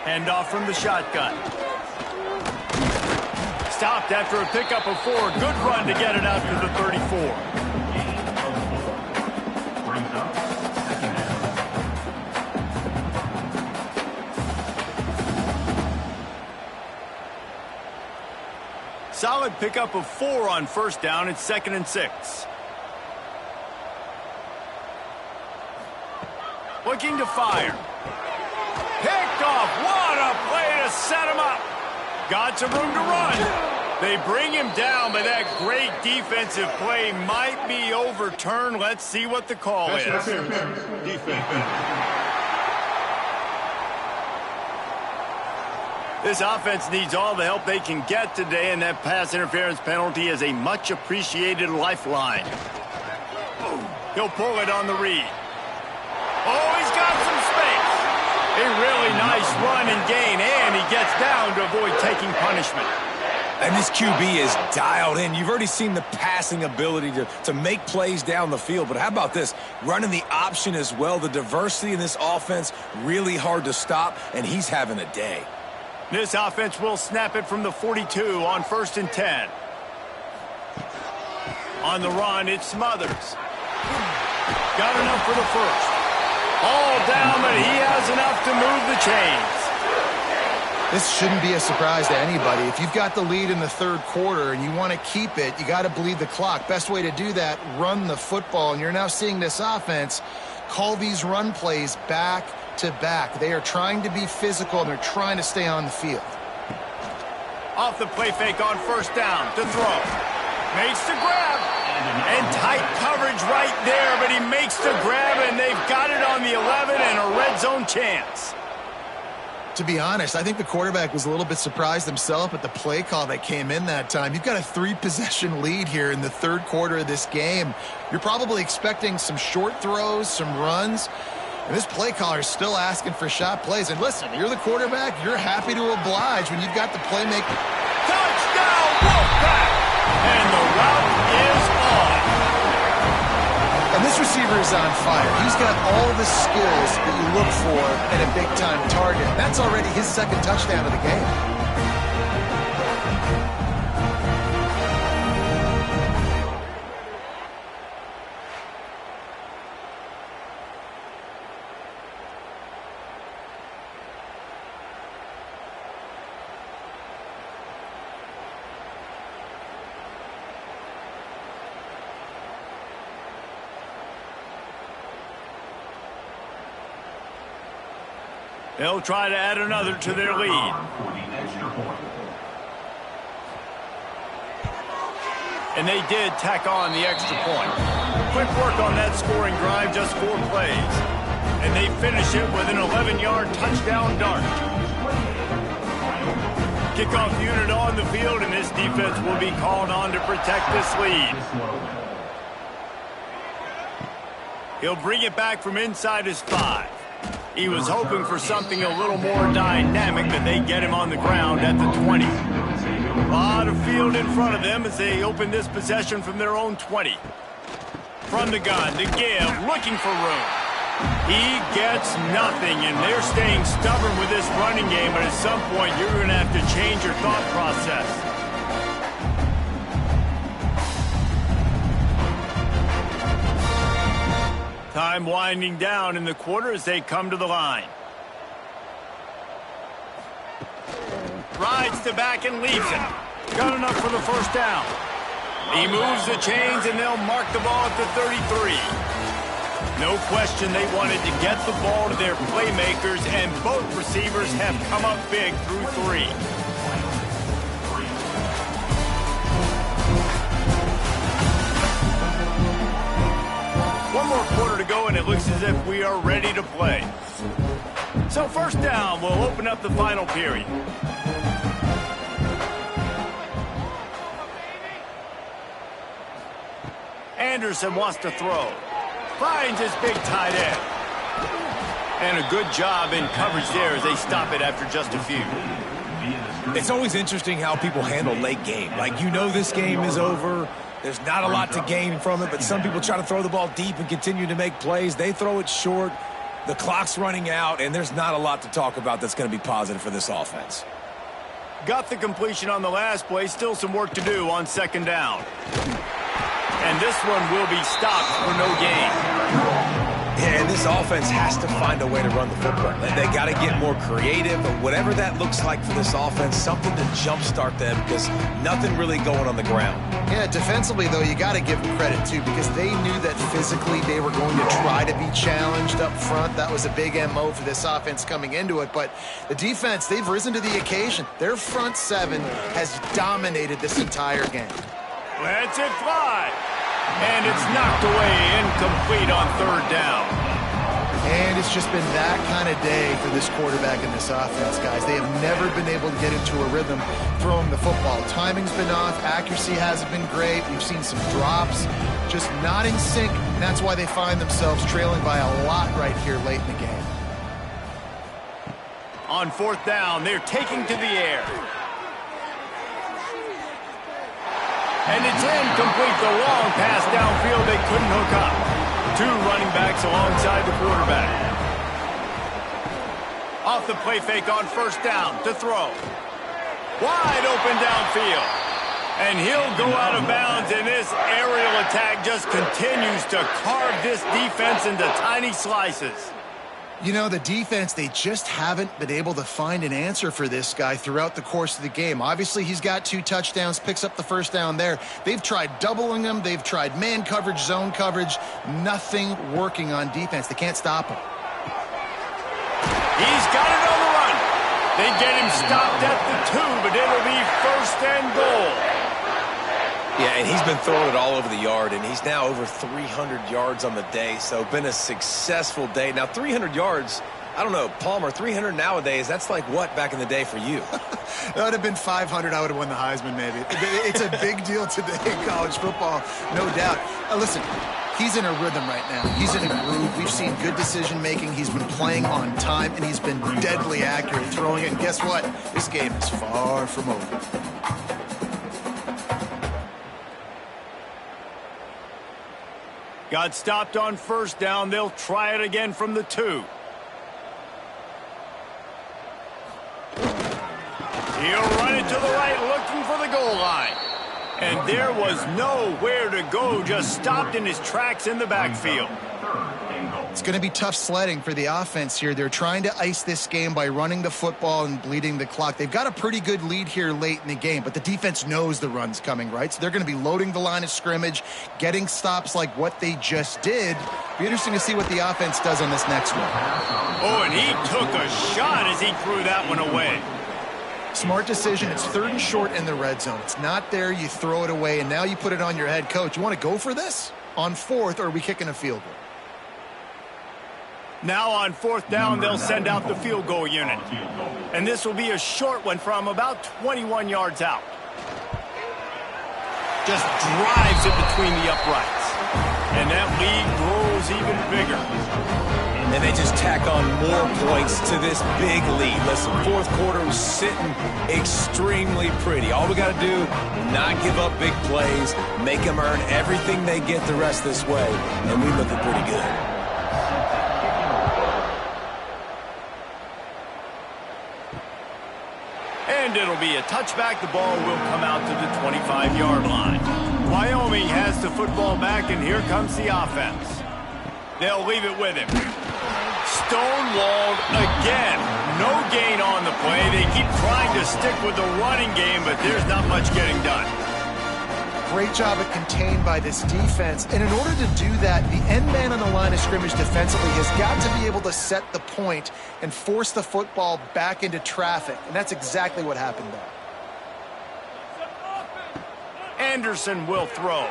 Speaker 1: Handoff from the shotgun. Stopped after a pickup of 4. Good run to get it out to the 34. Solid pickup of 4 on 1st down. It's 2nd and 6. Looking to fire. Picked off. What a play to set him up. Got some room to run. They bring him down, but that great defensive play might be overturned. Let's see what the call is. This offense needs all the help they can get today, and that pass interference penalty is a much-appreciated lifeline. He'll pull it on the read. Oh, he's got some space. A really nice run and gain, and he gets down to avoid taking punishment.
Speaker 2: And this QB is dialed in. You've already seen the passing ability to make plays down the field, but how about this? Running the option as well. The diversity in this offense, really hard to stop, and he's having a day.
Speaker 1: This offense will snap it from the 42 on 1st and 10. On the run, it's Smothers. Got enough for the first. All down, but he has enough to move the chains.
Speaker 3: This shouldn't be a surprise to anybody. If you've got the lead in the third quarter and you want to keep it, you got to bleed the clock. Best way to do that, run the football. And you're now seeing this offense call these run plays back to back. They are trying to be physical, and they're trying to stay on the field.
Speaker 1: Off the play fake on first down to throw. Makes the grab. And tight coverage right there, but he makes the grab, and they've got it on the 11 and a red zone chance.
Speaker 3: To be honest, I think the quarterback was a little bit surprised himself at the play call that came in that time. You've got a 3-possession lead here in the third quarter of this game. You're probably expecting some short throws, some runs. And this play caller is still asking for shot plays. And listen, you're the quarterback. You're happy to oblige when you've got the playmaker.
Speaker 1: Touchdown, Wolfpack! And the route is on.
Speaker 3: And this receiver is on fire. He's got all the skills that you look for in a big-time target. That's already his second touchdown of the game.
Speaker 1: They'll try to add another to their lead. And they did tack on the extra point. Quick work on that scoring drive, just 4 plays. And they finish it with an 11-yard touchdown dart. Kickoff unit on the field, and this defense will be called on to protect this lead. He'll bring it back from inside his 5. He was hoping for something a little more dynamic, but they get him on the ground at the 20. A lot of field in front of them as they open this possession from their own 20. From the gun to give, looking for room. He gets nothing, and they're staying stubborn with this running game, but at some point you're going to have to change your thought process. Time winding down in the quarter as they come to the line. Rides the back and leaves it. Got enough for the first down. He moves the chains, and they'll mark the ball at the 33. No question they wanted to get the ball to their playmakers, and both receivers have come up big through 3. One more quarter to go, and it looks as if we are ready to play. So first down, we'll open up the final period. Anderson wants to throw. Finds his big tight end. And a good job in coverage there as they stop it after just a few.
Speaker 2: It's always interesting how people handle late game. Like, you know this game is over. There's not a lot to gain from it, but some people try to throw the ball deep and continue to make plays. They throw it short. The clock's running out, and there's not a lot to talk about that's going to be positive for this offense.
Speaker 1: Got the completion on the last play. Still some work to do on second down. And this one will be stopped for no gain.
Speaker 2: Yeah, and this offense has to find a way to run the football. They got to get more creative, but whatever that looks like for this offense, something to jumpstart them because nothing really going on the ground.
Speaker 3: Yeah, defensively, though, you got to give them credit, too, because they knew that physically they were going to try to be challenged up front. That was a big MO for this offense coming into it. But the defense, they've risen to the occasion. Their front 7 has dominated this entire game.
Speaker 1: Lets it fly. And it's knocked away, incomplete on third down.
Speaker 3: And it's just been that kind of day for this quarterback and this offense, guys. They have never been able to get into a rhythm throwing the football. Timing's been off. Accuracy hasn't been great. We've seen some drops, just not in sync. And that's why they find themselves trailing by a lot right here late in the game.
Speaker 1: On fourth down, they're taking to the air. And it's incomplete. The long pass downfield they couldn't hook up. 2 running backs alongside the quarterback. Off the play fake on first down to throw. Wide open downfield. And he'll go out of bounds, and this aerial attack just continues to carve this defense into tiny slices.
Speaker 3: You know, the defense, they just haven't been able to find an answer for this guy throughout the course of the game. Obviously, he's got 2 touchdowns, picks up the first down there. They've tried doubling him. They've tried man coverage, zone coverage. Nothing working on defense. They can't stop him.
Speaker 1: He's got it on the run. They get him stopped at the 2, but it'll be first and goal.
Speaker 2: Yeah, and he's been throwing it all over the yard, and he's now over 300 yards on the day, so been a successful day. Now, 300 yards, I don't know, Palmer, 300 nowadays, that's like what back in the day for you?
Speaker 3: That would have been 500. I would have won the Heisman, maybe. It's a big deal today in college football, no doubt. Listen, he's in a rhythm right now. He's in a groove. We've seen good decision-making. He's been playing on time, and he's been deadly accurate throwing it. And guess what? This game is far from over.
Speaker 1: Got stopped on first down. They'll try it again from the 2. He'll run it to the right, looking for the goal line. And there was nowhere to go, just stopped in his tracks in the backfield.
Speaker 3: It's going to be tough sledding for the offense here. They're trying to ice this game by running the football and bleeding the clock. They've got a pretty good lead here late in the game, but the defense knows the run's coming, right? So they're going to be loading the line of scrimmage, getting stops like what they just did. Be interesting to see what the offense does on this next one.
Speaker 1: Oh, and he took a shot as he threw that one away.
Speaker 3: Smart decision. It's 3rd and short in the red zone. It's not there. You throw it away, and now you put it on your head coach. You want to go for this? On 4th, or are we kicking a field goal?
Speaker 1: Now on 4th down, they'll send out the field goal unit. And this will be a short one from about 21 yards out. Just drives it between the uprights. And that lead grows even bigger.
Speaker 2: And they just tack on more points to this big lead. Listen, 4th quarter was sitting extremely pretty. All we got to do, not give up big plays, make them earn everything they get the rest this way, and we looking pretty good.
Speaker 1: And it'll be a touchback. The ball will come out to the 25-yard line. Wyoming has the football back, and here comes the offense. They'll leave it with him. Stonewalled again. No gain on the play. They keep trying to stick with the running game, but there's not much getting done.
Speaker 3: Great job at contained by this defense. And in order to do that, the end man on the line of scrimmage defensively has got to be able to set the point and force the football back into traffic. And that's exactly what happened there.
Speaker 1: Anderson will throw.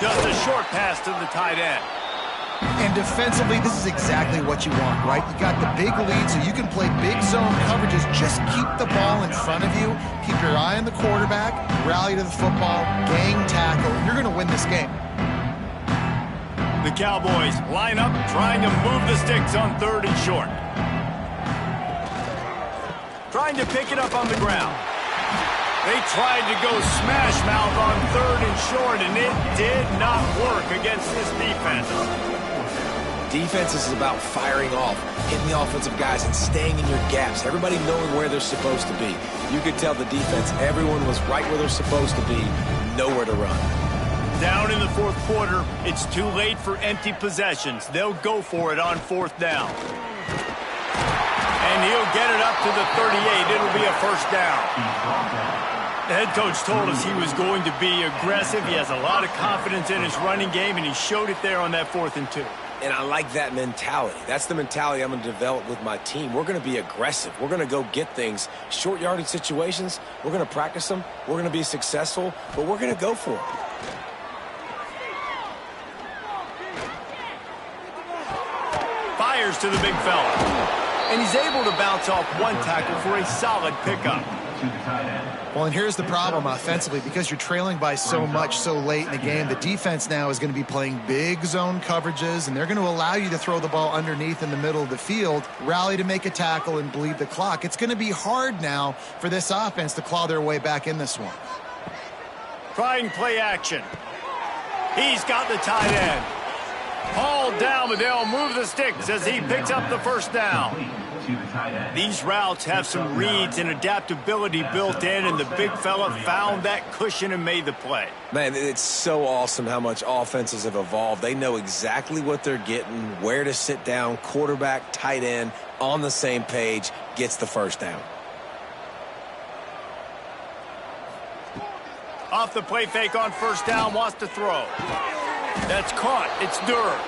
Speaker 1: Just a short pass to the tight end.
Speaker 3: And defensively, this is exactly what you want, right? You got the big lead, so you can play big zone coverages. Just keep the ball in front of you. Keep your eye on the quarterback. Rally to the football. Gang tackle. You're going to win this game.
Speaker 1: The Cowboys line up, trying to move the sticks on 3rd and short. Trying to pick it up on the ground. They tried to go smash mouth on 3rd and short, and it did not work against this defense.
Speaker 2: Defense is about firing off, hitting the offensive guys, and staying in your gaps. Everybody knowing where they're supposed to be. You could tell the defense, everyone was right where they're supposed to be, nowhere to run.
Speaker 1: Down in the 4th quarter, it's too late for empty possessions. They'll go for it on 4th down. And he'll get it up to the 38. It'll be a first down. The head coach told us he was going to be aggressive. He has a lot of confidence in his running game, and he showed it there on that 4th and 2.
Speaker 2: And I like that mentality. That's the mentality I'm going to develop with my team. We're going to be aggressive. We're going to go get things. Short yardage situations, we're going to practice them. We're going to be successful, but we're going to go for it.
Speaker 1: Fires to the big fella. And he's able to bounce off one tackle for a solid pickup.
Speaker 3: Well, and here's the problem offensively. Because you're trailing by so much so late in the game, the defense now is going to be playing big zone coverages, and they're going to allow you to throw the ball underneath in the middle of the field, rally to make a tackle, and bleed the clock. It's going to be hard now for this offense to claw their way back in this one.
Speaker 1: Trying play action. He's got the tight end. Hauled down, but they'll move the sticks as he picks up the first down. These routes have some reads and adaptability built in, and the big fella found that cushion and made the play.
Speaker 2: Man, it's so awesome how much offenses have evolved. They know exactly what they're getting, where to sit down, quarterback, tight end, on the same page, gets the first down.
Speaker 1: Off the play fake on first down, wants to throw. That's caught. It's Durr.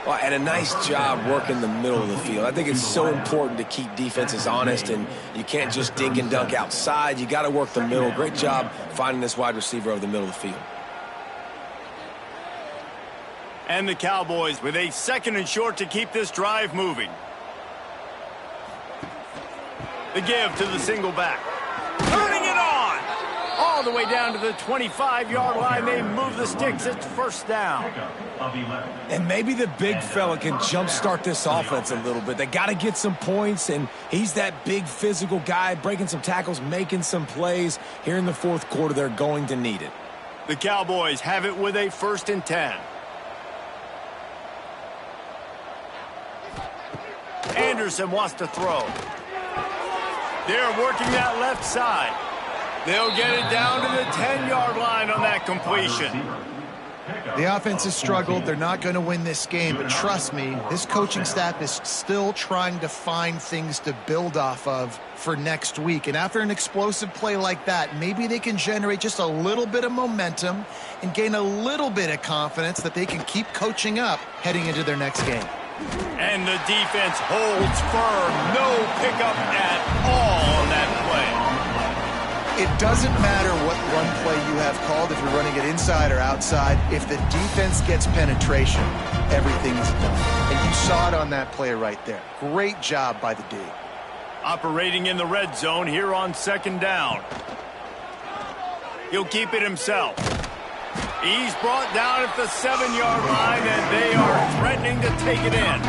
Speaker 2: Well, and a nice job working the middle of the field. I think it's so important to keep defenses honest, and you can't just dink and dunk outside. You got to work the middle. Great job finding this wide receiver over the middle of the field.
Speaker 1: And the Cowboys with a 2nd and short to keep this drive moving. The give to the single back. Turning it on! All the way down to the 25-yard line. They move the sticks. It's first down.
Speaker 2: And maybe the big fella can jumpstart this offense a little bit. They got to get some points, and he's that big physical guy, breaking some tackles, making some plays. Here in the fourth quarter, they're going to need it.
Speaker 1: The Cowboys have it with a 1st and 10. Anderson wants to throw. They're working that left side. They'll get it down to the 10-yard line on that completion.
Speaker 3: The offense has struggled. They're not going to win this game, but trust me, this coaching staff is still trying to find things to build off of for next week. And after an explosive play like that, maybe they can generate just a little bit of momentum and gain a little bit of confidence that they can keep coaching up heading into their next game.
Speaker 1: And the defense holds firm. No pickup at all on that play.
Speaker 3: It doesn't matter what run play you have called, if you're running it inside or outside. If the defense gets penetration, everything's done. And you saw it on that play right there. Great job by the D.
Speaker 1: Operating in the red zone here on 2nd down. He'll keep it himself. He's brought down at the 7-yard line, and they are threatening to take it in.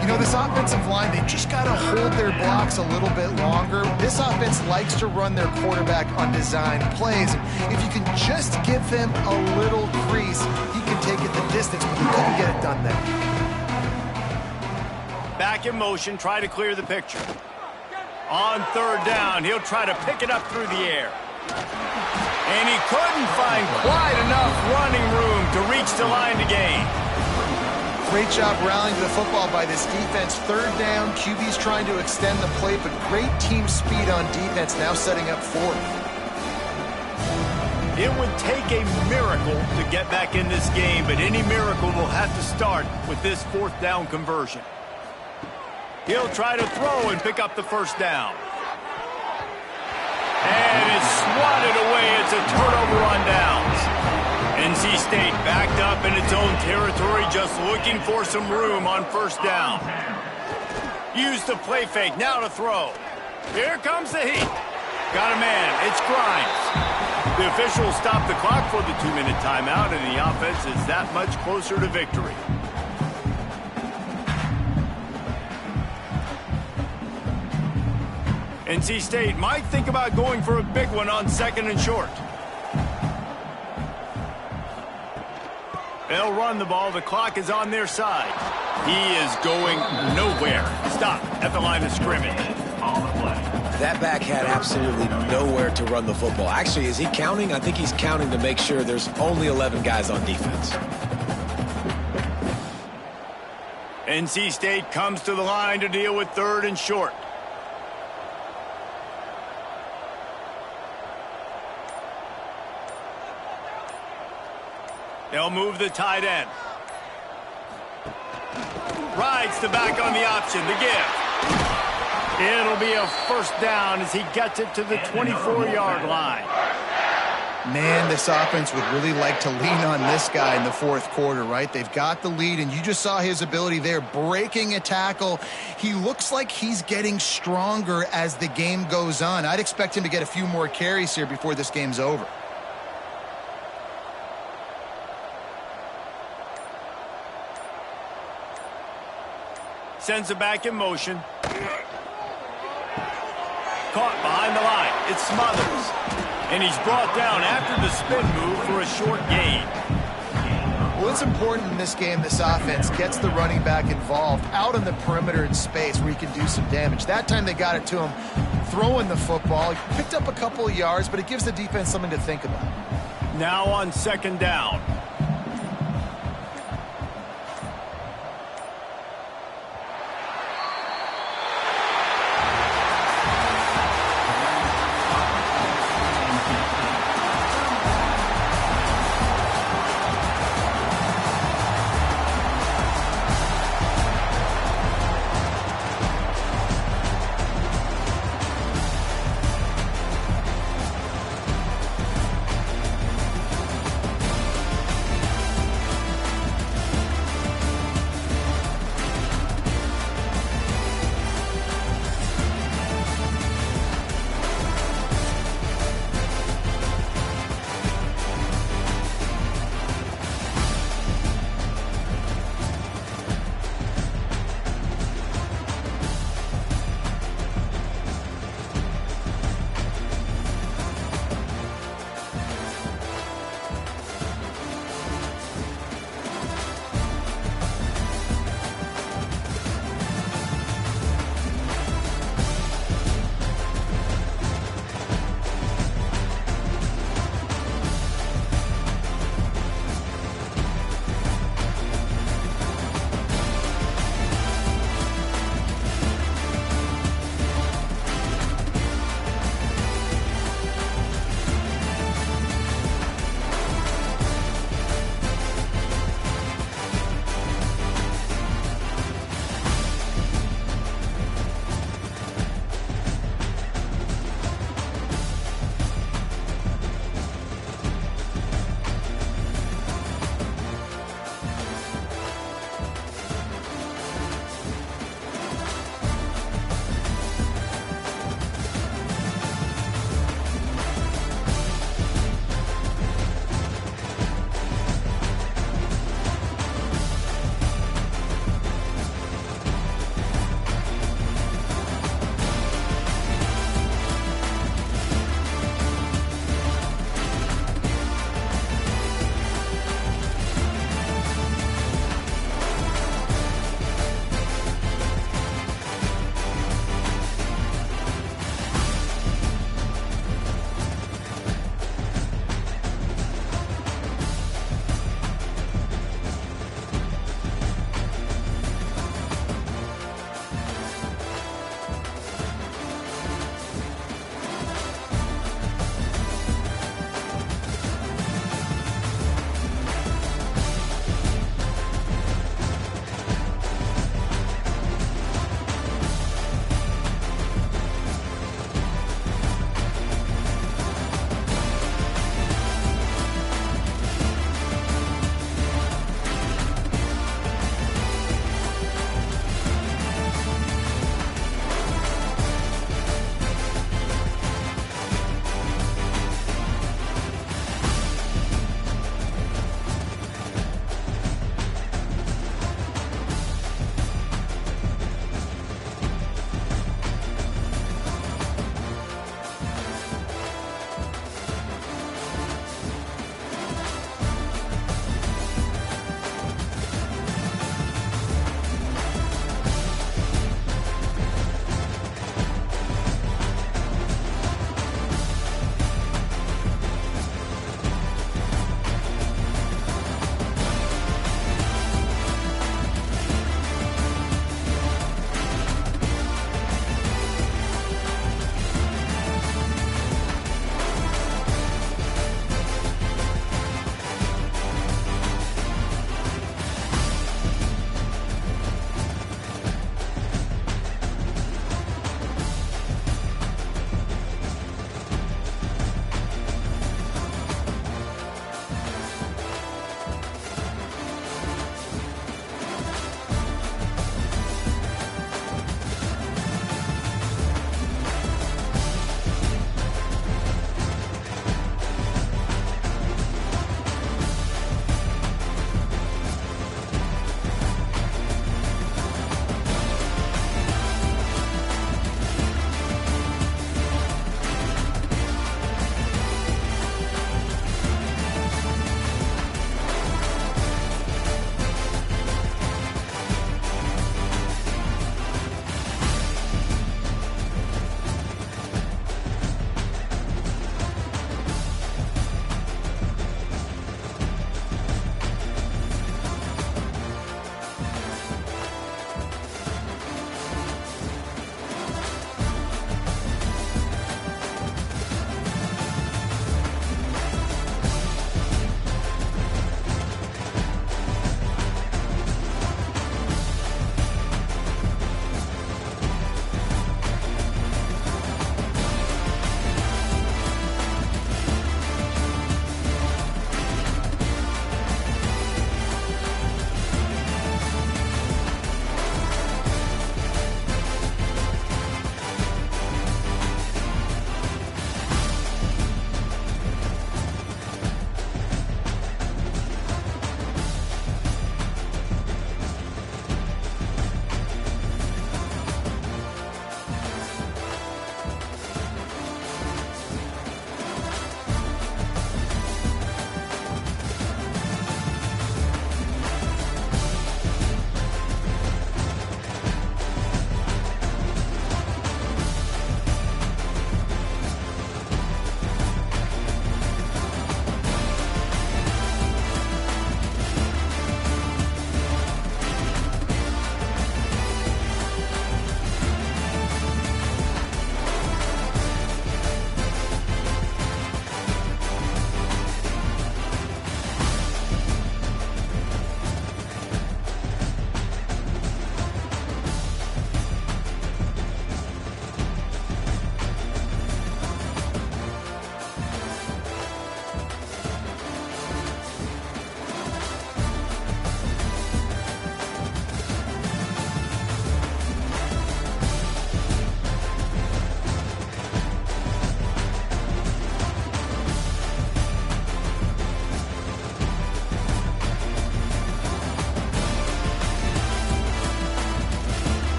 Speaker 3: You know, this offensive line, they just got to hold their blocks a little bit longer. This offense likes to run their quarterback on design plays. And if you can just give him a little crease, he can take it the distance, but he couldn't get it done there.
Speaker 1: Back in motion, try to clear the picture. On 3rd down, he'll try to pick it up through the air. And he couldn't find quite enough running room to reach the line to gain.
Speaker 3: Great job rallying to the football by this defense. 3rd down, QB's trying to extend the play, but great team speed on defense, now setting up 4th.
Speaker 1: It would take a miracle to get back in this game, but any miracle will have to start with this 4th down conversion. He'll try to throw and pick up the 1st down. And it's swatted away. It's a turnover on downs. NC State backed up in its own territory, just looking for some room on 1st down. Use the play fake, now to throw. Here comes the heat. Got a man, it's Grimes. The officials stop the clock for the 2-minute timeout, and the offense is that much closer to victory. NC State might think about going for a big one on 2nd and short. They'll run the ball. The clock is on their side. He is going nowhere. Stop at the line of scrimmage.
Speaker 2: That back had absolutely nowhere to run the football. Actually, is he counting? I think he's counting to make sure there's only 11 guys on defense.
Speaker 1: NC State comes to the line to deal with 3rd and short. They'll move the tight end. Rides the back on the option, the give. It'll be a 1st down as he gets it to the 24-yard line.
Speaker 3: Man, this offense would really like to lean on this guy in the 4th quarter, right? They've got the lead, and you just saw his ability there, breaking a tackle. He looks like he's getting stronger as the game goes on. I'd expect him to get a few more carries here before this game's over.
Speaker 1: Sends it back in motion. Caught behind the line. It's Smothers. And he's brought down after the spin move for a short gain.
Speaker 3: Well, it's important in this game this offense gets the running back involved out on the perimeter in space where he can do some damage. That time they got it to him throwing the football. He picked up a couple of yards, but it gives the defense something to think about.
Speaker 1: Now on second down.